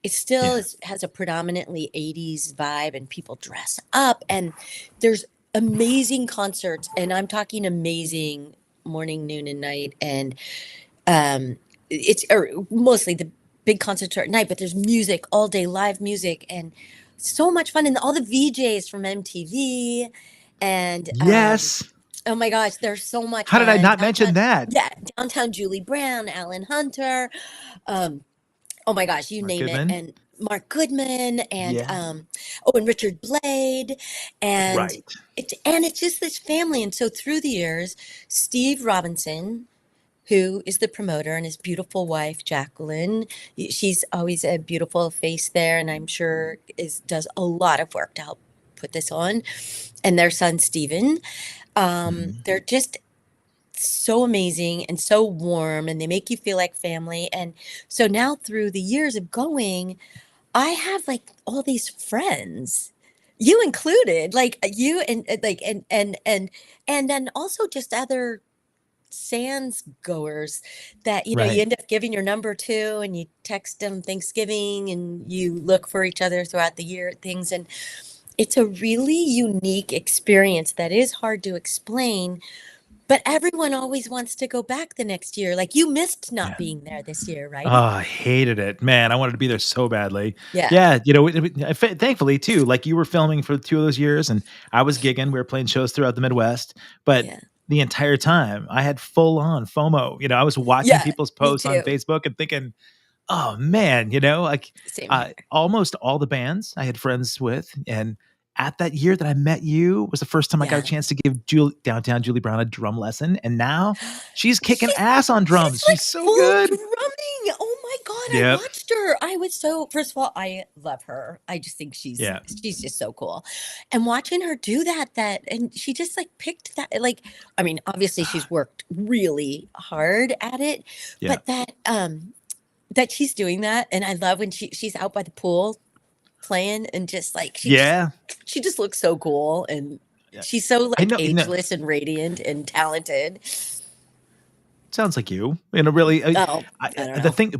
Speaker 2: it still
Speaker 1: yeah.
Speaker 2: has a predominantly 80s vibe and people dress up and there's amazing concerts. And I'm talking amazing morning, noon, and night. And it's mostly the big concerts are at night, but there's music all day, live music, and so much fun. And all the VJs from MTV and
Speaker 1: Yes.
Speaker 2: oh my gosh, there's so much
Speaker 1: How did I
Speaker 2: fun.
Speaker 1: not mention that?
Speaker 2: Yeah, downtown Julie Brown, Alan Hunter, um, oh my gosh, you
Speaker 1: Mark
Speaker 2: name it.
Speaker 1: Goodman.
Speaker 2: And Mark Goodman and
Speaker 1: Yeah.
Speaker 2: and Richard Blade. And
Speaker 1: Right.
Speaker 2: it's just this family. And so through the years, Steve Robinson, who is the promoter, and his beautiful wife, Jacqueline. She's always a beautiful face there, and I'm sure does a lot of work to help put this on. And their son, Steven.
Speaker 1: Mhm.
Speaker 2: They're just so amazing and so warm, and they make you feel like family. And so now through the years of going, I have like all these friends, you included, like you and like and then also just other Sands goers that you
Speaker 1: Right.
Speaker 2: end up giving your number to, and you text them Thanksgiving and you look for each other throughout the year at things. And it's a really unique experience that is hard to explain, but everyone always wants to go back the next year. Like you missed not
Speaker 1: Yeah.
Speaker 2: being there this year,
Speaker 1: Oh,
Speaker 2: right?
Speaker 1: I hated it, man. I wanted to be there so badly.
Speaker 2: Yeah,
Speaker 1: Yeah, thankfully too. Like you were filming for 2 of those years, and I was gigging. We were playing shows throughout the Midwest, but
Speaker 2: yeah,
Speaker 1: the entire time I had full on FOMO. I was watching
Speaker 2: yeah,
Speaker 1: people's
Speaker 2: me
Speaker 1: posts on
Speaker 2: too.
Speaker 1: Facebook and thinking, "Oh man," like
Speaker 2: Same here.
Speaker 1: almost all the bands I had friends with, and at that year that I met you was the first time I got a
Speaker 2: Yeah.
Speaker 1: chance to give downtown Julie Brown a drum lesson, and now she's kicking
Speaker 2: She's
Speaker 1: ass on
Speaker 2: she's
Speaker 1: drums.
Speaker 2: like
Speaker 1: She's so
Speaker 2: full
Speaker 1: good.
Speaker 2: drumming. Oh my God, I
Speaker 1: Yep.
Speaker 2: watched her. I was so first of all, I love her. I just think
Speaker 1: Yeah.
Speaker 2: she's just so cool. And watching her do that and she just like picked that like I mean, obviously she's worked really hard at it,
Speaker 1: Yeah.
Speaker 2: but that she's doing that and I love when she's out by the pool playing and just like
Speaker 1: Yeah.
Speaker 2: she just looks so cool and
Speaker 1: Yeah.
Speaker 2: she's so
Speaker 1: I
Speaker 2: like
Speaker 1: know,
Speaker 2: ageless and radiant and talented.
Speaker 1: sounds like you. Really,
Speaker 2: Oh, I don't
Speaker 1: the
Speaker 2: know.
Speaker 1: thing,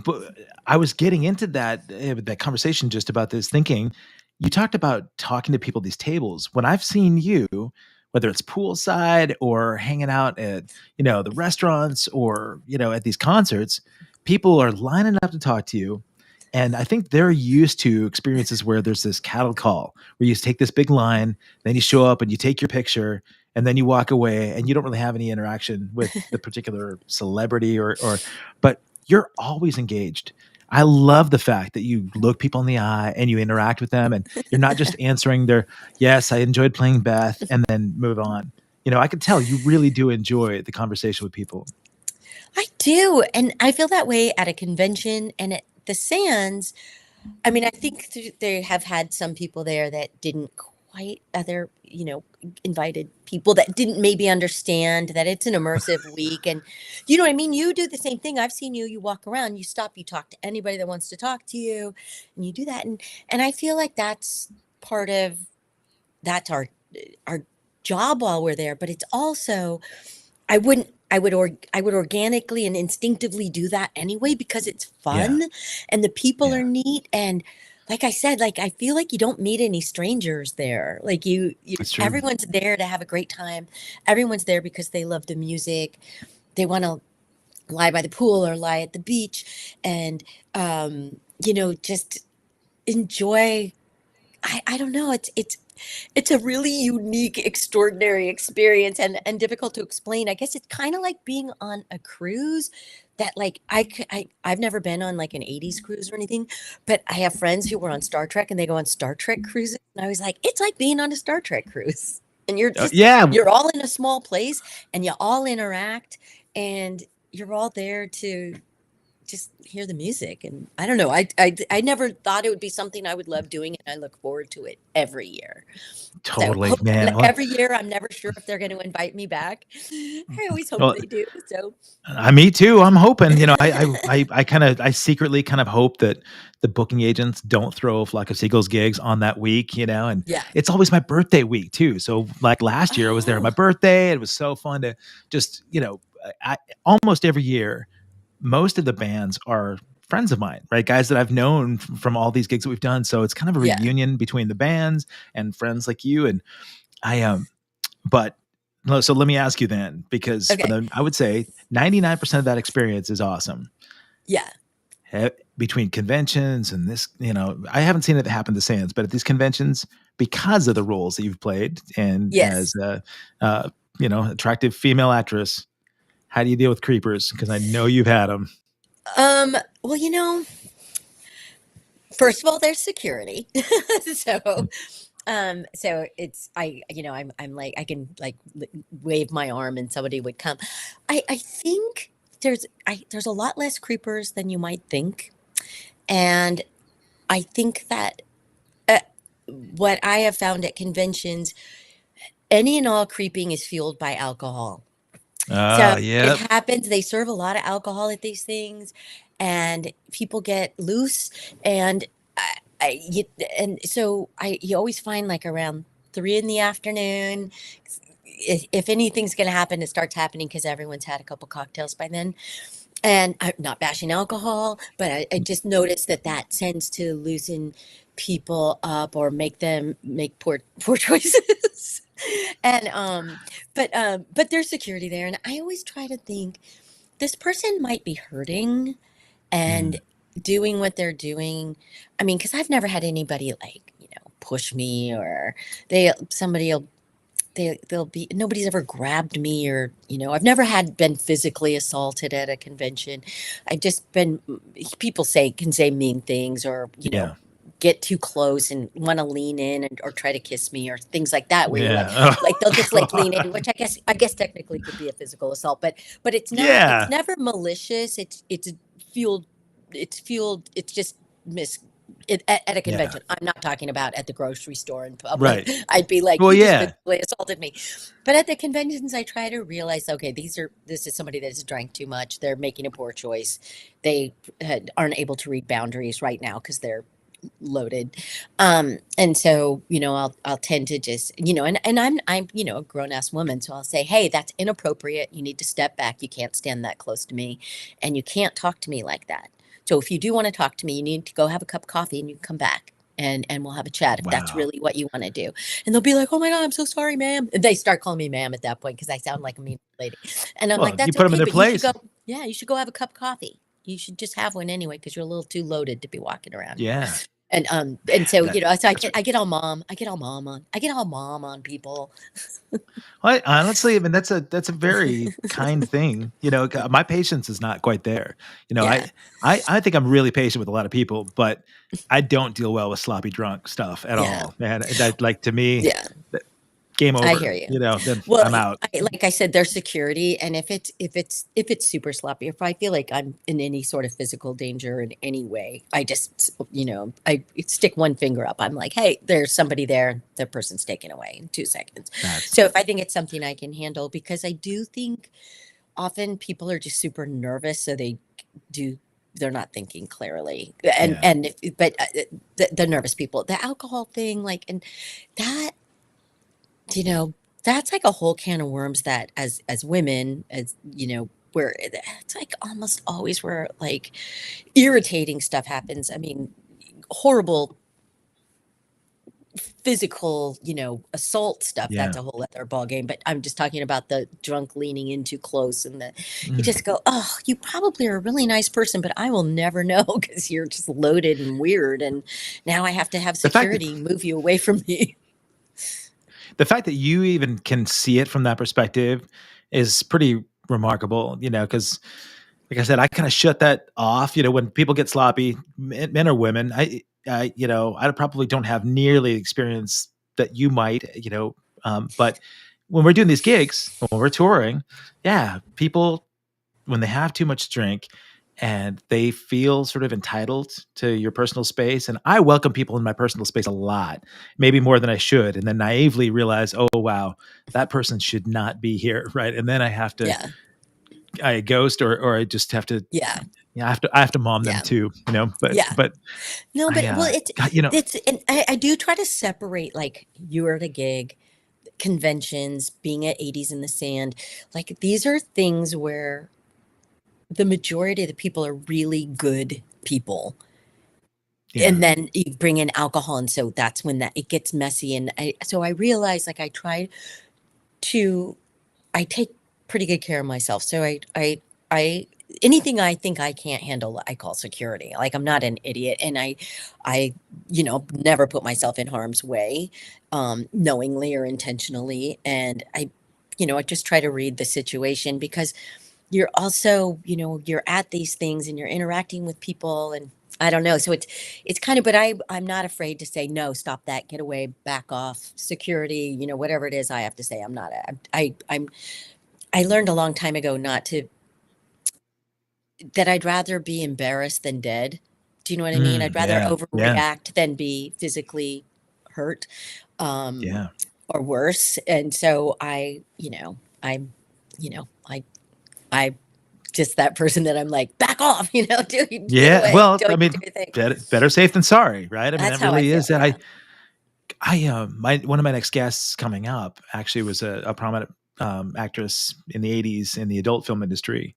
Speaker 1: I was getting into that conversation just about this, thinking you talked about talking to people at these tables. When I've seen you, whether it's poolside or hanging out at the restaurants or at these concerts, people are lining up to talk to you. And I think they're used to experiences where there's this cattle call, where you take this big line, then you show up and you take your picture, and then you walk away, and you don't really have any interaction with the particular celebrity but you're always engaged. I love the fact that you look people in the eye and you interact with them, and you're not just answering their yes, I enjoyed playing Beth, and then move on. I could tell you really do enjoy the conversation with people.
Speaker 2: I do, and I feel that way at a convention and at the Sands. I mean, I think they have had some people there that didn't quite other, invited people that didn't maybe understand that it's an immersive week. And you know what I mean? You do the same thing. I've seen you walk around, you stop, you talk to anybody that wants to talk to you, and you do that. And I feel like part of that's our job while we're there, but it's also I would organically and instinctively do that anyway because it's
Speaker 1: Yeah.
Speaker 2: fun and the people
Speaker 1: Yeah.
Speaker 2: are neat. And like I said, like I feel like you don't meet any strangers there. Like you
Speaker 1: That's true.
Speaker 2: everyone's there to have a great time. Everyone's there because they love the music. They want to lie by the pool or lie at the beach and just enjoy. I don't know. It's a really unique, extraordinary experience and difficult to explain. I guess it's kind of like being on a cruise that like I've never been on like an 80s cruise or anything, but I have friends who were on Star Trek and they go on Star Trek cruises. And I was like, it's like being on a Star Trek cruise. And
Speaker 1: Yeah.
Speaker 2: you're all in a small place and you all interact and you're all there to just hear the music. And I don't know, I never thought it would be something I would love doing, and I look forward to it every year. So
Speaker 1: Totally, man.
Speaker 2: every year, I'm never sure if they're going to invite me back. I always hope
Speaker 1: Well,
Speaker 2: they do. So
Speaker 1: me too. I'm hoping. I secretly kind of hope that the booking agents don't throw Flock of Seagulls gigs on that week. And
Speaker 2: yeah.
Speaker 1: it's always my birthday week too. So like last year, I was there on my
Speaker 2: Oh
Speaker 1: birthday. It was so fun to just almost every year. Most of the bands are friends of mine, right? Guys that I've known from all these gigs that we've done. So it's kind of a
Speaker 2: yeah.
Speaker 1: reunion between the bands and friends like you. And but so let me ask you then, because
Speaker 2: Okay.
Speaker 1: I would say 99% of that experience is awesome.
Speaker 2: Yeah.
Speaker 1: Between conventions and this, I haven't seen it happen to Sands, but at these conventions, because of the roles that you've played and as
Speaker 2: Yes.
Speaker 1: attractive female actress, how do you deal with creepers? Because I know you've had them.
Speaker 2: Well, first of all, there's security. So it's I'm like I can like wave my arm and somebody would come. I think there's a lot less creepers than you might think, and I think that uh, what I have found at conventions, any and all creeping is fueled by alcohol. So it
Speaker 1: Yeah.
Speaker 2: happens. They serve a lot of alcohol at these things, and people get loose. And and so you always find like around 3 in the afternoon, if anything's going to happen, it starts happening because everyone's had a couple cocktails by then. And I'm not bashing alcohol, but I just noticed that tends to loosen people up or make them make poor choices. And but there's security there, and I always try to think this person might be hurting and
Speaker 1: Mm.
Speaker 2: doing what they're doing. I mean, because I've never had anybody like push me or somebody will they'll be nobody's ever grabbed me or I've never been physically assaulted at a convention. I've just been people can say mean things or
Speaker 1: Yeah.
Speaker 2: get too close and want to lean in or try to kiss me or things like that where you're like
Speaker 1: Yeah.
Speaker 2: they'll
Speaker 1: Oh,
Speaker 2: just like lean in,
Speaker 1: God.
Speaker 2: which I guess technically could be a physical assault, but it's
Speaker 1: Yeah.
Speaker 2: never malicious. It's fueled it's just mis at a
Speaker 1: Yeah.
Speaker 2: convention. I'm not talking about at the grocery store in public.
Speaker 1: Right.
Speaker 2: I'd be like,
Speaker 1: Well,
Speaker 2: you just
Speaker 1: yeah.
Speaker 2: physically assaulted me. But at the conventions, I try to realize, okay, this is somebody that has drank too much. They're making a poor choice. They aren't able to read boundaries right now because they're loaded. And so, I'll tend to just, and I'm a grown ass woman. So I'll say, hey, that's inappropriate. You need to step back. You can't stand that close to me and you can't talk to me like that. So if you do want to talk to me, you need to go have a cup of coffee and you can come back and we'll have a chat if that's
Speaker 1: Wow.
Speaker 2: really what you want to do. And they'll be like, oh my God, I'm so sorry, ma'am. And they start calling me ma'am at that point because I sound like a mean lady. And I'm like,
Speaker 1: Well, you
Speaker 2: that's
Speaker 1: put them in
Speaker 2: okay,
Speaker 1: their
Speaker 2: but you should
Speaker 1: place.
Speaker 2: go, yeah, you should go have a cup of coffee. You should just have one anyway because you're a little too loaded to be walking around here.
Speaker 1: Yeah.
Speaker 2: And
Speaker 1: Man,
Speaker 2: so so
Speaker 1: that's
Speaker 2: I get all mom, I get all mom on people.
Speaker 1: honestly, I mean, that's a very kind thing. My patience is not quite there.
Speaker 2: Yeah,
Speaker 1: I think I'm really patient with a lot of people, but I don't deal well with sloppy drunk stuff at
Speaker 2: yeah,
Speaker 1: all, man. That like to me,
Speaker 2: yeah.
Speaker 1: game
Speaker 2: I
Speaker 1: over,
Speaker 2: hear you.
Speaker 1: then
Speaker 2: Well,
Speaker 1: I'm out.
Speaker 2: like I said, there's security, and if it's super sloppy, if I feel like I'm in any sort of physical danger in any way, I just I stick one finger up. I'm like, hey, there's somebody there. The person's taken away in 2 seconds.
Speaker 1: That's
Speaker 2: So if I think it's something I can handle, because I do think often people are just super nervous, so do they're not thinking clearly, and
Speaker 1: yeah.
Speaker 2: and but the nervous people, the alcohol thing, like, and that you know, that's like a whole can of worms that as women, where it's like almost always where like irritating stuff happens. I mean, horrible physical, assault stuff,
Speaker 1: Yeah.
Speaker 2: that's a whole other ball game. But I'm just talking about the drunk leaning in too close, and you
Speaker 1: Mm.
Speaker 2: just go, oh, you probably are a really nice person, but I will never know because you're just loaded and weird. And now I have to have
Speaker 1: The fact that
Speaker 2: security move you away from me.
Speaker 1: the fact that you even can see it from that perspective is pretty remarkable, because like I said, I kind of shut that off, when people get sloppy, men or women, I probably don't have nearly the experience that you might, but when we're doing these gigs, when we're touring, yeah, people, when they have too much drink and they feel sort of entitled to your personal space. And I welcome people in my personal space a lot, maybe more than I should. And then naively realize, oh, wow, that person should not be here. Right. And then
Speaker 2: Yeah.
Speaker 1: I ghost or I just have to,
Speaker 2: Yeah.
Speaker 1: I have to mom them
Speaker 2: Yeah.
Speaker 1: too,
Speaker 2: Yeah.
Speaker 1: but
Speaker 2: No, but well,
Speaker 1: God,
Speaker 2: and I do try to separate, like, you're at a gig, conventions, being at 80s in the sand. Like, these are things where the majority of the people are really good people.
Speaker 1: yeah,
Speaker 2: And then you bring in alcohol, and so that's when that it gets messy. And so I realize, like, I try to I take pretty good care of myself. So I anything I think I can't handle, I call security. Like, I'm not an idiot, and I never put myself in harm's way, knowingly or intentionally. And I just try to read the situation, because you're also, you're at these things and you're interacting with people, and I don't know. So it's kind of, but I'm not afraid to say, no, stop that, get away, back off, security, whatever it is I have to say. I'm not, I learned a long time ago not to, that I'd rather be embarrassed than dead. Do you know what I mean? I'd rather
Speaker 1: yeah, yeah,
Speaker 2: overreact than be physically hurt, um,
Speaker 1: yeah.
Speaker 2: or worse. And so I'm, I just that person that I'm like, back off, get
Speaker 1: Yeah,
Speaker 2: away,
Speaker 1: well, I
Speaker 2: don't you
Speaker 1: mean,
Speaker 2: do your thing.
Speaker 1: better safe than sorry, right? I mean,
Speaker 2: That's
Speaker 1: that
Speaker 2: how I
Speaker 1: really
Speaker 2: feel.
Speaker 1: is that
Speaker 2: Yeah.
Speaker 1: my one of my next guests coming up actually was a prominent actress in the '80s in the adult film industry,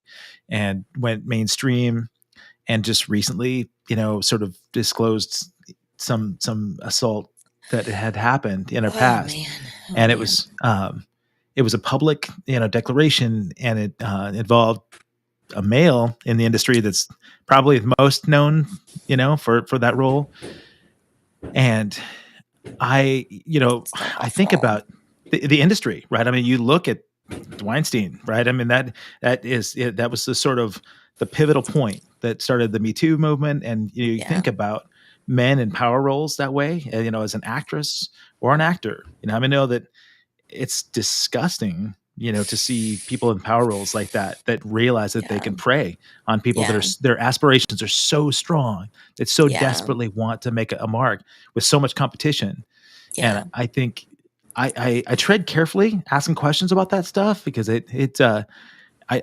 Speaker 1: and went mainstream, and just recently, sort of disclosed some assault that had happened in her
Speaker 2: Oh
Speaker 1: past,
Speaker 2: man. Oh
Speaker 1: and
Speaker 2: man.
Speaker 1: it was a public declaration, and it involved a male in the industry that's probably the most known, for that role, and I,
Speaker 2: So
Speaker 1: I think
Speaker 2: awful.
Speaker 1: about the industry, right? I mean, you look at Weinstein, right? I mean, that was the sort of the pivotal point that started the Me Too movement. And you
Speaker 2: Yeah.
Speaker 1: think about men in power roles that way, as an actress or an actor. I mean, I know that it's disgusting, to see people in power roles like that realize that they
Speaker 2: Yeah.
Speaker 1: can prey on people that
Speaker 2: Yeah.
Speaker 1: their aspirations are so strong, that so
Speaker 2: Yeah.
Speaker 1: desperately want to make a mark with so much competition. And
Speaker 2: Yeah.
Speaker 1: I think I tread carefully asking questions about that stuff, because I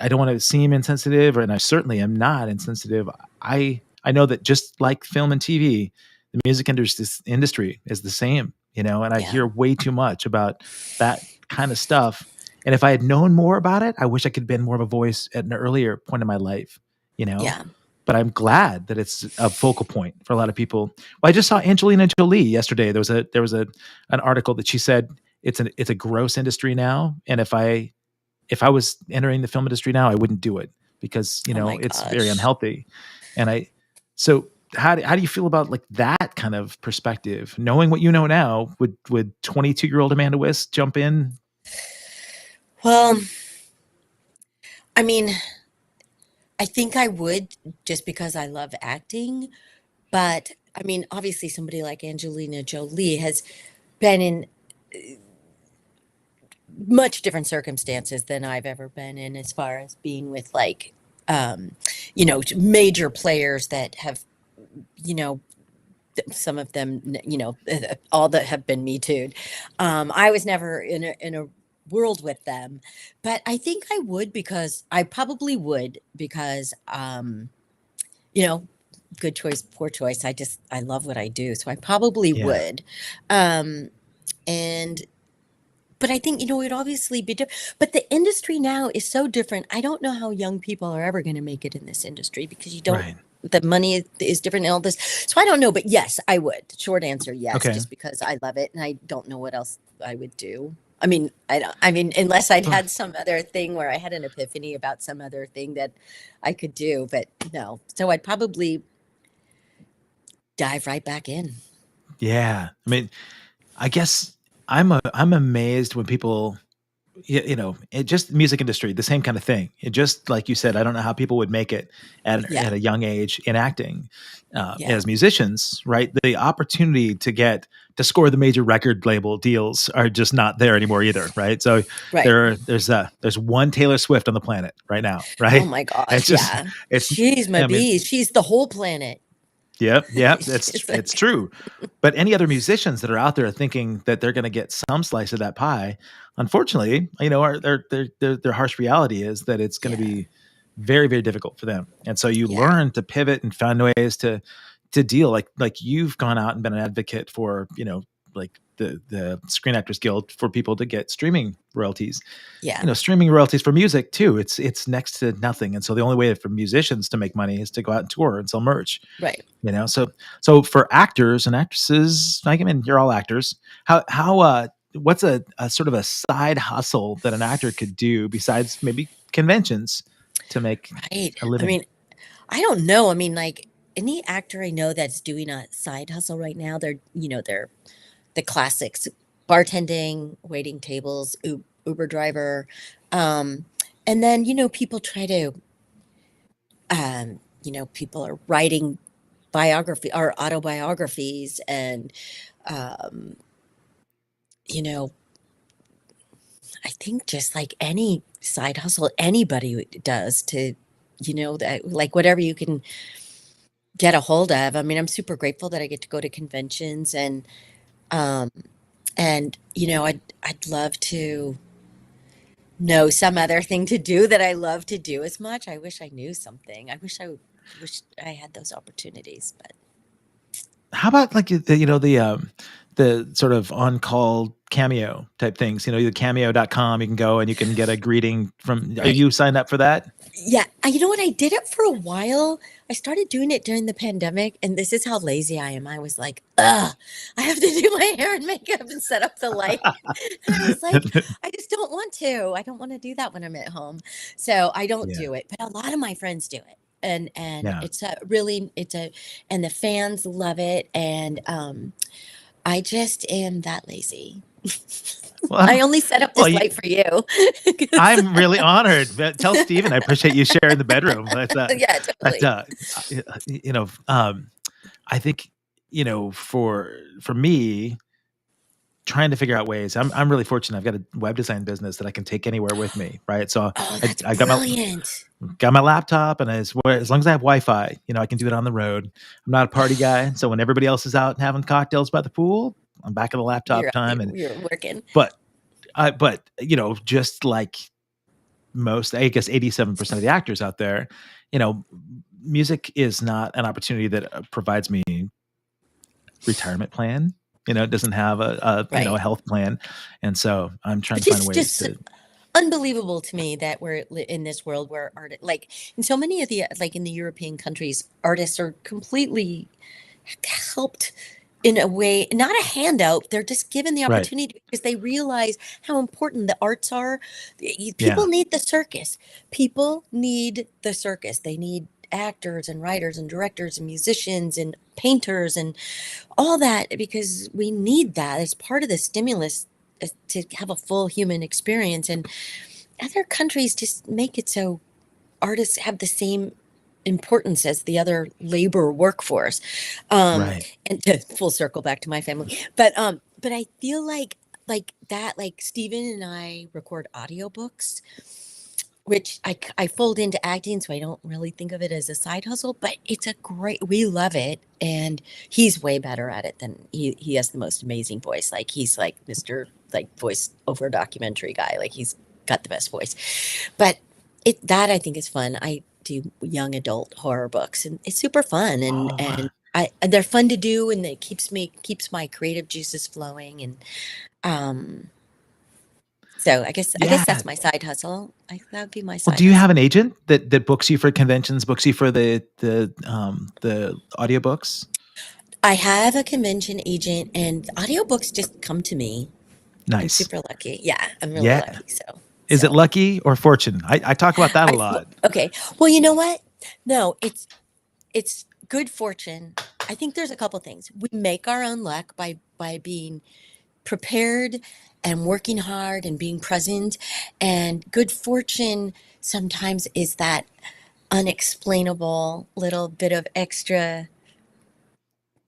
Speaker 1: don't want to seem insensitive, and I certainly am not insensitive. I know that just like film and TV, the music industry is the same, and I
Speaker 2: Yeah.
Speaker 1: hear way too much about that kind of stuff. And if I had known more about it, I wish I could have been more of a voice at an earlier point in my life, you know.
Speaker 2: Yeah.
Speaker 1: But I'm glad that it's a focal point for a lot of people. Well, I just saw Angelina Jolie yesterday. There was an article that she said it's a gross industry now, and if I was entering the film industry now, I wouldn't do it, because
Speaker 2: Oh my
Speaker 1: it's very
Speaker 2: gosh.
Speaker 1: unhealthy. And so how do you feel about like that kind of perspective? Knowing what you know now, would 22-year-old Amanda Wyss jump in?
Speaker 2: Well, I mean, I think I would, just because I love acting. But I mean, obviously, somebody like Angelina Jolie has been in much different circumstances than I've ever been in, as far as being with like, um, major players that have, you know, some of them, all that have been Me Too'd. I was never in a world with them, but I think I probably would because, you know, good choice, poor choice. I love what I do, so I probably
Speaker 1: Yeah.
Speaker 2: would. Um, and but I think, it'd obviously be different. But the industry now is so different. I don't know how young people are ever going to make it in this industry because
Speaker 1: Right.
Speaker 2: the money is different and all this. So I don't know, but yes, I would. Short answer, yes,
Speaker 1: Okay.
Speaker 2: just because I love it and I don't know what else I would do. I mean, I don't, I mean, unless I'd
Speaker 1: Well,
Speaker 2: had some other thing where I had an epiphany about some other thing that I could do, but no. So I'd probably dive right back in.
Speaker 1: yeah. I mean, I guess I'm amazed when people, it just music industry, the same kind of thing. It just like you said, I don't know how people would make it at
Speaker 2: Yeah.
Speaker 1: a young age in acting
Speaker 2: Yeah.
Speaker 1: as musicians, right? The opportunity to score the major record label deals are just not there anymore either, right? So
Speaker 2: Right.
Speaker 1: there's one Taylor Swift on the planet right now,
Speaker 2: Oh
Speaker 1: right?
Speaker 2: my
Speaker 1: It's
Speaker 2: gosh.
Speaker 1: just
Speaker 2: Yeah.
Speaker 1: it's
Speaker 2: She's my
Speaker 1: I mean,
Speaker 2: bees. She's the whole planet.
Speaker 1: yep, yep,
Speaker 2: She's
Speaker 1: it's
Speaker 2: like,
Speaker 1: true. But any other musicians that are out there thinking that they're going to get some slice of that pie, unfortunately, their harsh reality is that it's going to
Speaker 2: yeah.
Speaker 1: be very, very difficult for them. And so you
Speaker 2: Yeah.
Speaker 1: learn to pivot and find ways to deal, like you've gone out and been an advocate for, like the Screen Actors Guild for people to get streaming royalties.
Speaker 2: Yeah.
Speaker 1: Streaming royalties for music too. It's next to nothing. And so the only way for musicians to make money is to go out and tour and sell merch.
Speaker 2: Right.
Speaker 1: So for actors and actresses, like, I mean, you're all actors. How what's a sort of a side hustle that an actor could do besides maybe conventions to make
Speaker 2: Right.
Speaker 1: a
Speaker 2: I
Speaker 1: living?
Speaker 2: mean, I don't know. I mean, like any actor I know that's doing a side hustle right now, they're the classics: bartending, waiting tables, Uber driver. Um, and then, people try to, people are writing biography or autobiographies and, um, you know, I think just like any side hustle anybody does to, that like whatever you can get a hold of. I mean, I'm super grateful that I get to go to conventions um I'd love to know some other thing to do that I love to do as much. I wish I knew something. Wish I had those opportunities, but
Speaker 1: How about like the sort of on call cameo type things? The cameo.com, you can go and you can get a greeting from, are
Speaker 2: right.
Speaker 1: you signed up for that?
Speaker 2: Yeah, you know what? I did it for a while. I started doing it during the pandemic, and this is how lazy I am. I was like, ugh, I have to do my hair and makeup and set up the light. And I was like, I just don't want to. I don't want to do that when I'm at home. So I don't
Speaker 1: Yeah.
Speaker 2: do it. But a lot of my friends do it. And
Speaker 1: Yeah.
Speaker 2: and the fans love it. And I just am that lazy. I
Speaker 1: Well,
Speaker 2: only set up
Speaker 1: well,
Speaker 2: this light for you. 'Cause-
Speaker 1: I'm really honored. But tell Steven I appreciate you sharing the bedroom.
Speaker 2: yeah,
Speaker 1: But
Speaker 2: totally.
Speaker 1: I think for me, trying to figure out ways. I'm really fortunate. I've got a web design business that I can take anywhere with me, right? So
Speaker 2: Oh,
Speaker 1: I,
Speaker 2: that's
Speaker 1: I got my
Speaker 2: brilliant.
Speaker 1: laptop, and as long as I have Wi-Fi, I can do it on the road. I'm not a party guy, so when everybody else is out having cocktails by the pool, I'm back at the laptop time. And
Speaker 2: You're working.
Speaker 1: but just like most, I guess 87% of the actors out there, you know, music is not an opportunity that provides me retirement plan. It doesn't have a
Speaker 2: Right.
Speaker 1: health plan, and so I'm trying to
Speaker 2: Which
Speaker 1: find
Speaker 2: is
Speaker 1: ways
Speaker 2: just
Speaker 1: to.
Speaker 2: unbelievable to me that in this world where like in so many of the like in the European countries, artists are completely helped in a way, not a handout. They're just given the
Speaker 1: Right.
Speaker 2: opportunity because they realize how important the arts are.
Speaker 1: Yeah.
Speaker 2: People need the circus. People need the circus. They need actors and writers and directors and musicians and painters and all that because we need that as part of the stimulus to have a full human experience. And other countries just make it so artists have the same importance as the other labor workforce. Um,
Speaker 1: Right.
Speaker 2: and to full circle back to my family, but I feel like like that, like Steven and I record audiobooks, which I fold into acting, so I don't really think of it as a side hustle, but it's a great, we love it. And he's way better at it than he has the most amazing voice. Like he's like Mr. like voice over documentary guy. Like he's got the best voice. But that I think is fun. I do young adult horror books and it's super fun
Speaker 1: Oh,
Speaker 2: and they're fun to do and it keeps my creative juices flowing and um so I guess
Speaker 1: yeah.
Speaker 2: that's my side hustle. That would be my
Speaker 1: Well,
Speaker 2: side
Speaker 1: do you have
Speaker 2: hustle.
Speaker 1: an agent that books you for conventions, books you for the audiobooks?
Speaker 2: I have a convention agent and audiobooks just come to me. I'm
Speaker 1: Nice.
Speaker 2: super lucky. Yeah, I'm really
Speaker 1: Yeah.
Speaker 2: lucky. So
Speaker 1: Is it
Speaker 2: so
Speaker 1: lucky or fortune? I talk about that a lot.
Speaker 2: okay. Well, you know what? No, it's good fortune. I think there's a couple things. We make our own luck by being prepared and working hard and being present. And good fortune sometimes is that unexplainable little bit of extra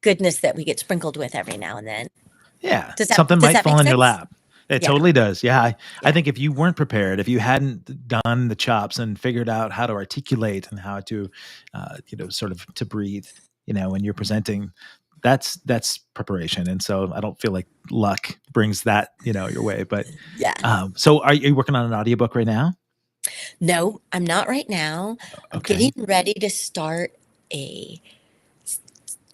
Speaker 2: goodness that we get sprinkled with every now and then.
Speaker 1: Yeah,
Speaker 2: Does that
Speaker 1: something
Speaker 2: does
Speaker 1: might
Speaker 2: that
Speaker 1: fall
Speaker 2: make
Speaker 1: in your
Speaker 2: sense?
Speaker 1: lap. It
Speaker 2: Yeah,
Speaker 1: totally does. Yeah, I
Speaker 2: yeah,
Speaker 1: think if you weren't prepared, if you hadn't done the chops and figured out how to articulate and how to, sort of to breathe, when you're presenting, that's preparation. And so I don't feel like luck brings that, your way. But
Speaker 2: yeah.
Speaker 1: so are you working on an audiobook right now?
Speaker 2: No, I'm not right now. I'm getting
Speaker 1: Okay,
Speaker 2: ready to start a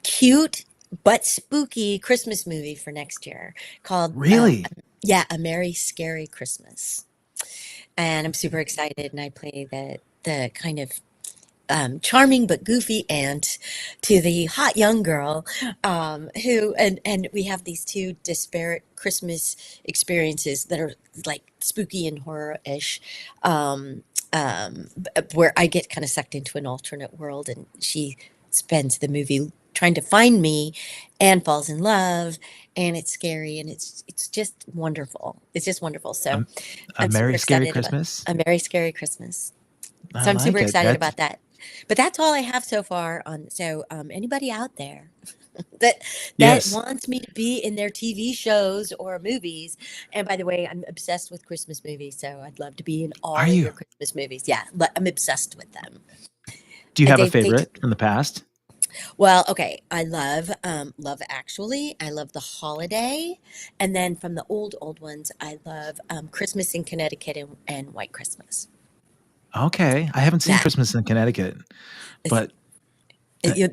Speaker 2: cute but spooky Christmas movie for next year called
Speaker 1: really?
Speaker 2: yeah, A Merry Scary Christmas. And I'm super excited and I play the kind of charming but goofy aunt to the hot young girl who and we have these two disparate Christmas experiences that are like spooky and horror-ish where I get kind of sucked into an alternate world and she spends the movie trying to find me and falls in love and it's scary and it's just wonderful. It's just wonderful. So
Speaker 1: A, a
Speaker 2: I'm super
Speaker 1: Merry Scary
Speaker 2: excited about
Speaker 1: Christmas.
Speaker 2: A Merry Scary Christmas.
Speaker 1: I
Speaker 2: So I'm super
Speaker 1: like it.
Speaker 2: excited
Speaker 1: That's
Speaker 2: about that. But that's all I have so far on. So anybody out there that
Speaker 1: yes.
Speaker 2: wants me to be in their TV shows or movies, and by the way, I'm obsessed with Christmas movies, so I'd love to be in
Speaker 1: Are
Speaker 2: all of
Speaker 1: you?
Speaker 2: your Christmas movies. Yeah, I'm obsessed with them.
Speaker 1: Do you
Speaker 2: And
Speaker 1: have a
Speaker 2: they
Speaker 1: favorite from the past?
Speaker 2: well, okay. I love Love Actually. I love The Holiday, and then from the old ones, I love Christmas in Connecticut and White Christmas.
Speaker 1: Okay, I haven't seen
Speaker 2: Yeah,
Speaker 1: Christmas in Connecticut,
Speaker 2: it's,
Speaker 1: but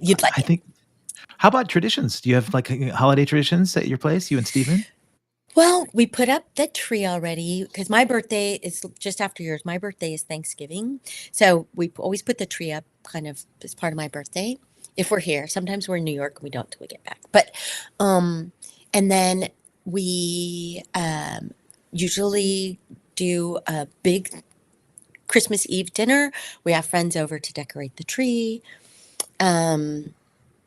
Speaker 2: you'd like
Speaker 1: I
Speaker 2: it.
Speaker 1: think. How about traditions? Do you have like holiday traditions at your place, you and Steven?
Speaker 2: Well, we put up the tree already because my birthday is just after yours. My birthday is Thanksgiving. So we always put the tree up kind of as part of my birthday if we're here. Sometimes we're in New York and we don't till we get back. But um and then we usually do a big Christmas Eve dinner. We have friends over to decorate the tree. Um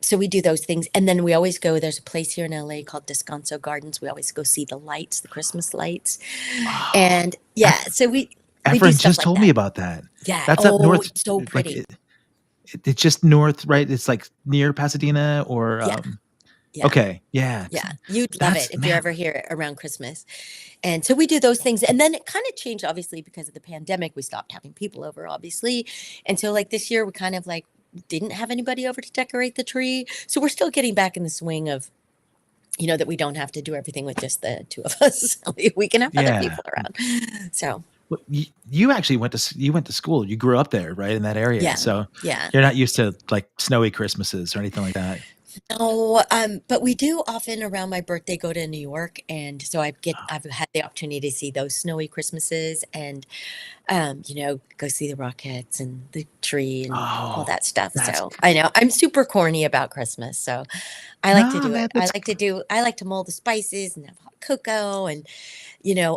Speaker 2: so we do those things and then we always go there's a place here in LA called Descanso Gardens. We always go see the lights, the Christmas lights.
Speaker 1: Oh,
Speaker 2: And yeah,
Speaker 1: Ef-
Speaker 2: so we do
Speaker 1: Efren
Speaker 2: stuff
Speaker 1: just
Speaker 2: like
Speaker 1: told me
Speaker 2: that.
Speaker 1: about that.
Speaker 2: Yeah.
Speaker 1: That's up
Speaker 2: Oh,
Speaker 1: north,
Speaker 2: it's so
Speaker 1: like
Speaker 2: pretty.
Speaker 1: it's just north, right? It's like near Pasadena, or
Speaker 2: Yeah. Yeah.
Speaker 1: okay, yeah.
Speaker 2: Yeah. You'd love it
Speaker 1: That's
Speaker 2: if you're
Speaker 1: man.
Speaker 2: ever here around Christmas. And so we do those things. And then it kind of changed, obviously, because of the pandemic. We stopped having people over, obviously. And so, like, this year, we kind of like didn't have anybody over to decorate the tree. So we're still getting back in the swing of, that we don't have to do everything with just the two of us. We can have other
Speaker 1: Yeah.
Speaker 2: people around. So,
Speaker 1: Well, you actually you went to school. You grew up there, right, in that area.
Speaker 2: yeah.
Speaker 1: So
Speaker 2: Yeah.
Speaker 1: you're not used to like snowy Christmases or anything like that.
Speaker 2: No, but we do often around my birthday go to New York, and so I've had the opportunity to see those snowy Christmases, and go see the rockets and the tree and all
Speaker 1: Oh,
Speaker 2: that stuff.
Speaker 1: that's
Speaker 2: So I know I'm super corny about Christmas, so I like to
Speaker 1: no,
Speaker 2: do it.
Speaker 1: man. That's
Speaker 2: I like to mold the spices and have hot cocoa, and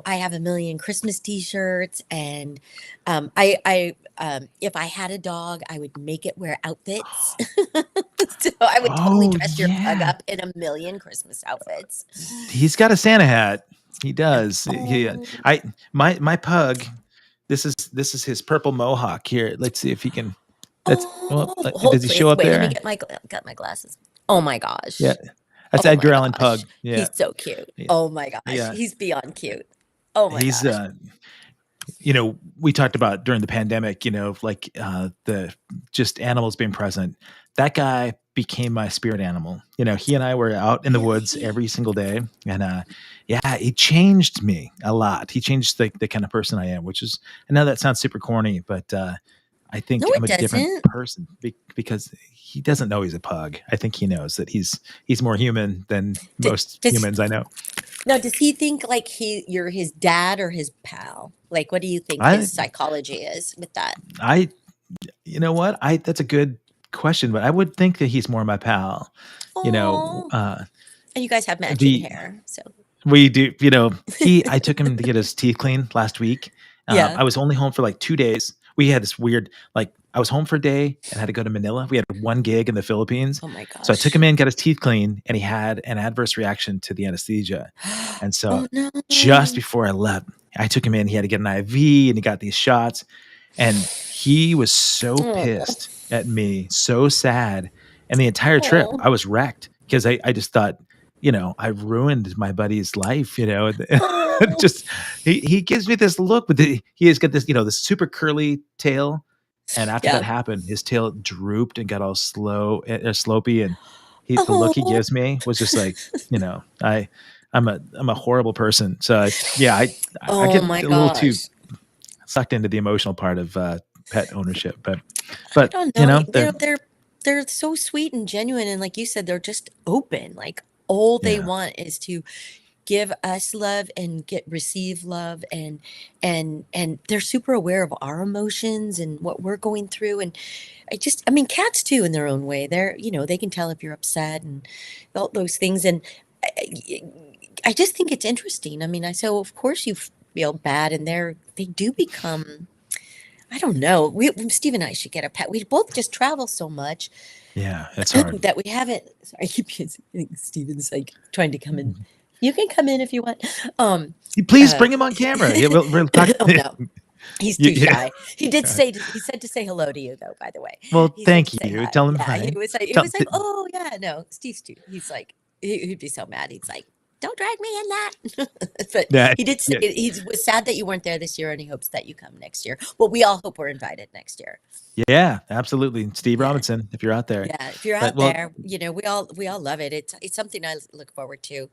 Speaker 2: I have a million Christmas T-shirts, and if I had a dog, I would make it wear outfits. So I would totally
Speaker 1: oh
Speaker 2: dress your pug
Speaker 1: yeah.
Speaker 2: up in a million Christmas outfits.
Speaker 1: He's got a Santa hat. He does.
Speaker 2: Oh,
Speaker 1: I my pug. This is his purple mohawk here. Let's see if he can. That's well.
Speaker 2: oh, hold
Speaker 1: Does he show
Speaker 2: please.
Speaker 1: up
Speaker 2: Wait, let me
Speaker 1: there?
Speaker 2: get my glasses. Oh my gosh.
Speaker 1: Yeah. That's
Speaker 2: Oh my
Speaker 1: Edgar Allan
Speaker 2: gosh.
Speaker 1: Poe. Yeah.
Speaker 2: He's so cute.
Speaker 1: Yeah.
Speaker 2: Oh my gosh.
Speaker 1: Yeah.
Speaker 2: He's beyond cute. Oh my
Speaker 1: He's
Speaker 2: gosh.
Speaker 1: we talked about during the pandemic, like the just animals being present. That guy became my spirit animal. He and I were out in the woods
Speaker 2: Really?
Speaker 1: every single day, and yeah, he changed me a lot. He changed the kind of person I am, which is, I know that sounds super corny, but I think
Speaker 2: No,
Speaker 1: I'm
Speaker 2: it
Speaker 1: a different
Speaker 2: doesn't.
Speaker 1: person because he doesn't know he's a pug. I think he knows that he's more human than
Speaker 2: Did,
Speaker 1: most
Speaker 2: does
Speaker 1: humans I know.
Speaker 2: Now, does he think like you're his dad or his pal? Like, what do you think his
Speaker 1: I
Speaker 2: psychology is with that?
Speaker 1: I You know what? I That's a good question, but I would think that he's more my pal. You know,
Speaker 2: Oh, and you guys have matching
Speaker 1: the
Speaker 2: hair, so
Speaker 1: we do. I took him to get his teeth cleaned last week.
Speaker 2: yeah.
Speaker 1: I was only home for like 2 days. We had this weird, like, I was home for a day and had to go to Manila. We had one gig in the Philippines,
Speaker 2: Oh my
Speaker 1: so I took
Speaker 2: gosh.
Speaker 1: him in, got his teeth cleaned, and he had an adverse reaction to the anesthesia. And so
Speaker 2: Oh no.
Speaker 1: just before I left, I took him in. He had to get an IV, and he got these shots. And he was so
Speaker 2: Oh,
Speaker 1: pissed at me, so sad. And the entire trip,
Speaker 2: oh,
Speaker 1: I was wrecked because I just thought, I ruined my buddy's life,
Speaker 2: oh.
Speaker 1: just he gives me this look, but he has got this super curly tail. And after that
Speaker 2: Yeah.
Speaker 1: happened, his tail drooped and got all slopey. And the look he
Speaker 2: Oh,
Speaker 1: gives me was just like, I'm a horrible person. So yeah, I
Speaker 2: oh
Speaker 1: get
Speaker 2: my
Speaker 1: a little too
Speaker 2: gosh.
Speaker 1: sucked into the emotional part of pet ownership. But
Speaker 2: I
Speaker 1: but
Speaker 2: don't
Speaker 1: you
Speaker 2: know.
Speaker 1: know, they're
Speaker 2: They're so sweet and genuine, and like you said, they're just open. Like all they
Speaker 1: yeah,
Speaker 2: want is to give us love and get receive love, and they're super aware of our emotions and what we're going through. And I mean, cats too in their own way. They can tell if you're upset and all those things. And I, I just think it's interesting. I mean, so of course you feel bad, and they do become. I don't know. Steve and I should get a pet. We both just travel so much
Speaker 1: yeah, it's hard.
Speaker 2: that we haven't. Sorry, I keep thinking Steven's like trying to come in. You can come in if you want. Um,
Speaker 1: Please
Speaker 2: uh,
Speaker 1: bring him on camera. Yeah, we'll talk.
Speaker 2: oh no, he's too
Speaker 1: Yeah.
Speaker 2: shy. He said to say hello to you though. By the way,
Speaker 1: Well,
Speaker 2: he said to
Speaker 1: thank
Speaker 2: say
Speaker 1: you.
Speaker 2: hi.
Speaker 1: Tell him
Speaker 2: Yeah,
Speaker 1: hi.
Speaker 2: he
Speaker 1: Tell,
Speaker 2: was like, oh yeah, no, Steve's too. He's like, he'd be so mad. He's like, don't drag me in that. But
Speaker 1: yeah,
Speaker 2: he did say
Speaker 1: yeah,
Speaker 2: he was sad that you weren't there this year, and he hopes that you come next year. Well, we all hope we're invited next year.
Speaker 1: yeah, absolutely. Steve
Speaker 2: Yeah.
Speaker 1: Robinson, if you're out there.
Speaker 2: Yeah, if you're
Speaker 1: But
Speaker 2: out
Speaker 1: well,
Speaker 2: there, we all love it. It's something I look forward to.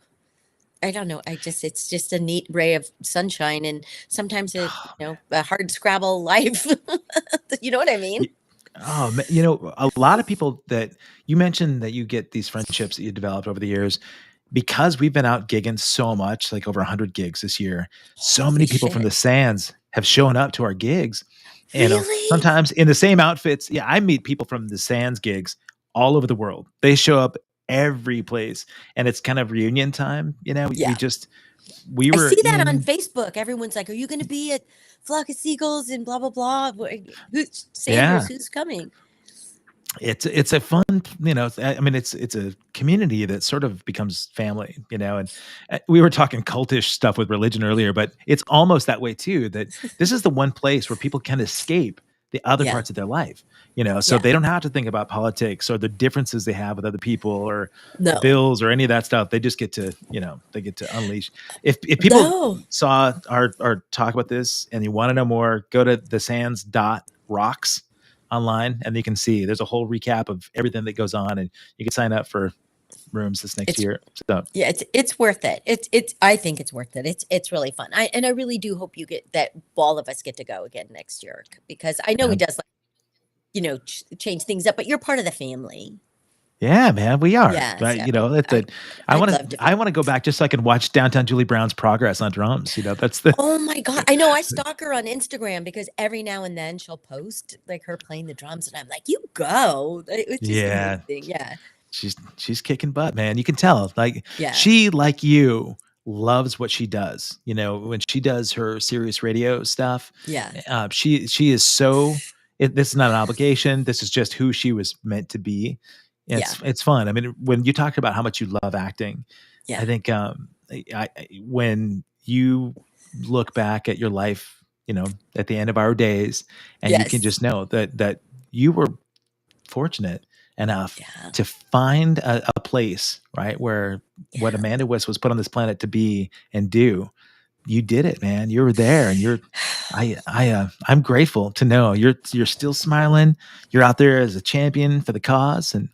Speaker 2: I don't know. It's just a neat ray of sunshine, and sometimes a hard scrabble life. You know what I mean?
Speaker 1: y- oh, a lot of people that you mentioned that you get these friendships that you developed over the years because we've been out gigging so much, like over 100 gigs this year. So
Speaker 2: Holy
Speaker 1: many people from the
Speaker 2: shit!
Speaker 1: Sands have shown up to our gigs.
Speaker 2: Really?
Speaker 1: Sometimes in the same outfits. Yeah, I meet people from the Sands gigs all over the world. They show up every place, and it's kind of reunion time. We
Speaker 2: Yeah.
Speaker 1: just we
Speaker 2: I
Speaker 1: were
Speaker 2: see that on
Speaker 1: in.
Speaker 2: Facebook. Everyone's like, "Are you going to be at Flock of Seagulls and blah blah blah?" Who's Sanders?
Speaker 1: Yeah,
Speaker 2: Who's coming?
Speaker 1: it's a fun, I mean, it's a community that sort of becomes family, and we were talking cultish stuff with religion earlier, but it's almost that way too, that this is the one place where people can escape the other
Speaker 2: Yeah.
Speaker 1: parts of their life, so
Speaker 2: Yeah.
Speaker 1: they don't have to think about politics or the differences they have with other people or
Speaker 2: No.
Speaker 1: bills or any of that stuff. They just get to, they get to unleash. If people
Speaker 2: No.
Speaker 1: saw our talk about this and you want to know more, go to thesands.rocks online, and you can see there's a whole recap of everything that goes on, and you can sign up for rooms this next
Speaker 2: It's
Speaker 1: year. So
Speaker 2: Yeah, it's worth it. It's I think it's worth it. It's really fun. I really do hope you get that all of us get to go again next year, because I know
Speaker 1: yeah,
Speaker 2: he does like, change things up, but you're part of the family.
Speaker 1: yeah, man, we are.
Speaker 2: Yeah,
Speaker 1: But
Speaker 2: so
Speaker 1: that's
Speaker 2: I
Speaker 1: it.
Speaker 2: I'd love to
Speaker 1: I
Speaker 2: be.
Speaker 1: want to go back just so I can watch Downtown Julie Brown's progress on drums. That's the
Speaker 2: Oh my God. I know, I stalk her on Instagram because every now and then she'll post like her playing the drums, and I'm like, "You go." It's just
Speaker 1: yeah.
Speaker 2: amazing. Yeah.
Speaker 1: She's kicking butt, man. You can tell. Like,
Speaker 2: Yeah.
Speaker 1: she, like you, loves what she does. When she does her serious radio stuff,
Speaker 2: Yeah.
Speaker 1: she is so. This is not an obligation. This is just who she was meant to be.
Speaker 2: Yeah.
Speaker 1: It's fun. I mean, when you talked about how much you love acting, I
Speaker 2: Yeah.
Speaker 1: think when you look back at your life, at the end of our days, and you can
Speaker 2: Yes.
Speaker 1: just know that you were fortunate enough
Speaker 2: Yeah.
Speaker 1: to find a place, right, where what
Speaker 2: Yeah.
Speaker 1: Amanda Wyss was put on this planet to be and do. You did it, man. You were there, and I'm grateful to know you're still smiling. You're out there as a champion for the cause, and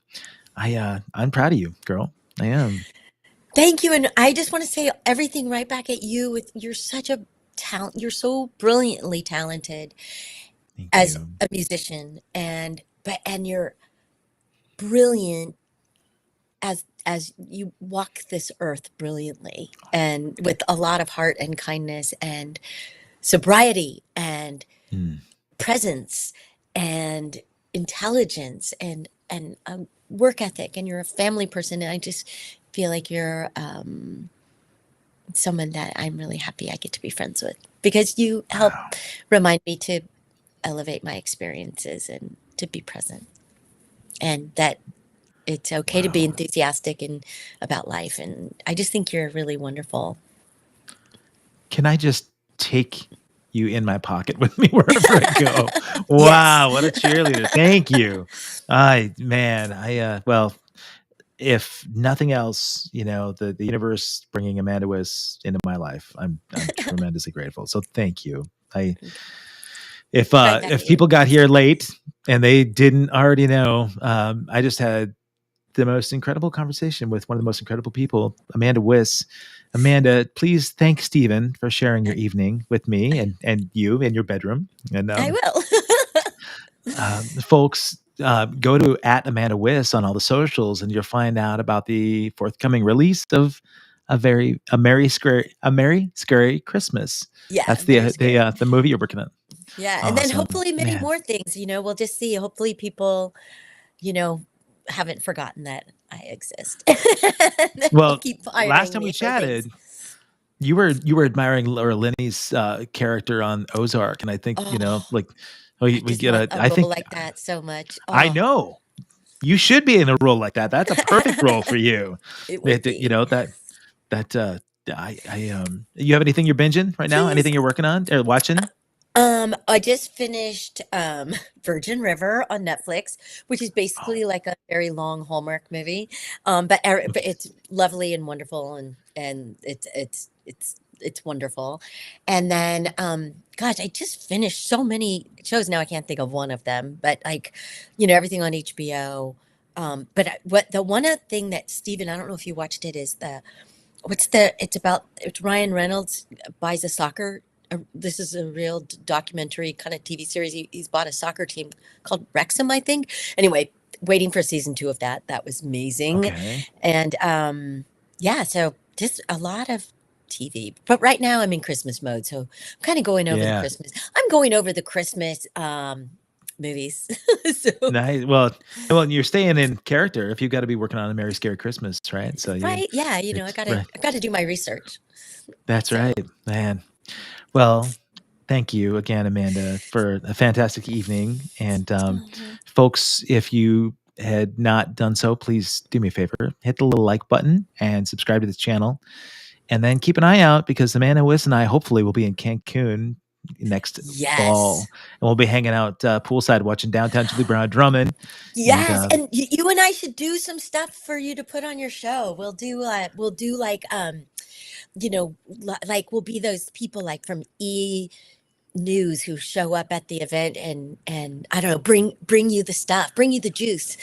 Speaker 1: I'm proud of you, girl. I am.
Speaker 2: Thank you. And I just want to say everything right back at you with you're such a talent. You're so brilliantly talented
Speaker 1: Thank
Speaker 2: as
Speaker 1: you.
Speaker 2: a musician and you're brilliant as you walk this earth brilliantly and with a lot of heart and kindness and sobriety and
Speaker 1: Mm.
Speaker 2: presence and intelligence and work ethic, and you're a family person, and I just feel like you're someone that I'm really happy I get to be friends with because you help
Speaker 1: Wow.
Speaker 2: remind me to elevate my experiences and to be present, and that it's okay to be
Speaker 1: Wow.
Speaker 2: enthusiastic and about life. And I just think you're really wonderful.
Speaker 1: Can I just take you in my pocket with me wherever I go?
Speaker 2: Yes.
Speaker 1: Wow, what a cheerleader. Thank you. Well, if nothing else, the universe bringing Amanda Wyss into my life, I'm tremendously grateful. So thank you. I
Speaker 2: Right back
Speaker 1: if
Speaker 2: at you.
Speaker 1: people got here late and they didn't already know, I just had the most incredible conversation with one of the most incredible people, Amanda Wyss. Amanda, please thank Stephen for sharing your evening with me and you in your bedroom. And
Speaker 2: I will.
Speaker 1: folks, go to at Amanda Wyss on all the socials, and you'll find out about the forthcoming release of a merry scary Christmas.
Speaker 2: Yeah,
Speaker 1: That's
Speaker 2: very scary.
Speaker 1: the movie you're working on.
Speaker 2: Yeah, and then
Speaker 1: Awesome,
Speaker 2: hopefully many
Speaker 1: man.
Speaker 2: more things, we'll just see. Hopefully people, you know, haven't forgotten that I exist. Then they'll
Speaker 1: Well,
Speaker 2: keep
Speaker 1: last
Speaker 2: hiring
Speaker 1: time we
Speaker 2: me for things.
Speaker 1: chatted, you were admiring Laura Linney's character on Ozark, and I think
Speaker 2: Oh,
Speaker 1: like
Speaker 2: I
Speaker 1: we
Speaker 2: just
Speaker 1: get
Speaker 2: want
Speaker 1: a.
Speaker 2: a
Speaker 1: I
Speaker 2: role
Speaker 1: think
Speaker 2: like that so much.
Speaker 1: I
Speaker 2: Oh,
Speaker 1: know you should be in a role like that. That's a perfect role for you.
Speaker 2: it would
Speaker 1: That you
Speaker 2: be.
Speaker 1: know that you have anything you're binging right now?
Speaker 2: Please.
Speaker 1: Anything you're working on or watching?
Speaker 2: I just finished Virgin River on Netflix, which is
Speaker 1: Oh,
Speaker 2: basically like a very long Hallmark movie. But
Speaker 1: okay.
Speaker 2: it's lovely and wonderful, and it's wonderful. And then gosh, I just finished so many shows now I can't think of one of them, but like, everything on HBO. What the one thing that Steven, I don't know if you watched it, is the what's the it's Ryan Reynolds buys a soccer. This is a real documentary kind of TV series. He's bought a soccer team called Wrexham, I think. Anyway, waiting for season 2 of that. That was amazing.
Speaker 1: Okay.
Speaker 2: And yeah, so just a lot of TV. But right now I'm in Christmas mode, so I'm kind of going over the
Speaker 1: Yeah.
Speaker 2: Christmas. I'm going over the Christmas movies. So
Speaker 1: Nice. Well, you're staying in character if you've got to be working on a Merry Scary Christmas, right? So
Speaker 2: right, yeah, I
Speaker 1: it's
Speaker 2: gotta
Speaker 1: right.
Speaker 2: I gotta do my research.
Speaker 1: That's
Speaker 2: So
Speaker 1: right, man. Well, thank you again, Amanda, for a fantastic evening. And
Speaker 2: oh,
Speaker 1: folks, if you had not done so, please do me a favor, hit the little like button and subscribe to this channel. And then keep an eye out because Amanda Wyss and I hopefully will be in Cancun next
Speaker 2: yes.
Speaker 1: fall. And we'll be hanging out poolside watching Downtown Julie Brown Drummond. And
Speaker 2: Yes, and you and I should do some stuff for you to put on your show. We'll do like like we'll be those people like from News who show up at the event and I don't know, bring you the stuff, bring you the juice.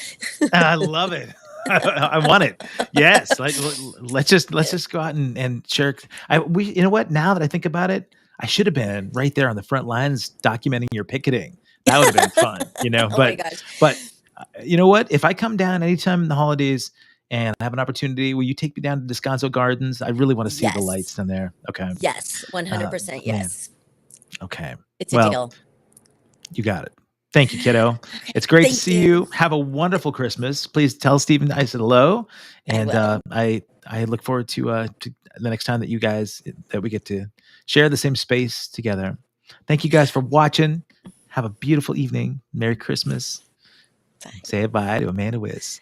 Speaker 1: I love it. I want it. Yes. Let's just go out and share. You know what? Now that I think about it, I should have been right there on the front lines documenting your picketing. That would have been fun,
Speaker 2: Oh my
Speaker 1: But
Speaker 2: gosh.
Speaker 1: you know what? If I come down anytime in the holidays and I have an opportunity, will you take me down to Descanso Gardens? I really want to see the
Speaker 2: Yes.
Speaker 1: lights down there. Okay.
Speaker 2: Yes.
Speaker 1: Uh,
Speaker 2: 100%
Speaker 1: man.
Speaker 2: yes.
Speaker 1: Okay.
Speaker 2: It's a
Speaker 1: Well,
Speaker 2: deal.
Speaker 1: you got it. Thank you, kiddo.
Speaker 2: Okay.
Speaker 1: It's great to
Speaker 2: Thank
Speaker 1: see
Speaker 2: you.
Speaker 1: you. Have a wonderful Christmas. Please tell Stephen I said hello,
Speaker 2: I
Speaker 1: and
Speaker 2: will.
Speaker 1: I look forward to the next time that we get to share the same space together. Thank you guys for watching. Have a beautiful evening. Merry Christmas.
Speaker 2: Bye.
Speaker 1: Say bye to Amanda Wyss.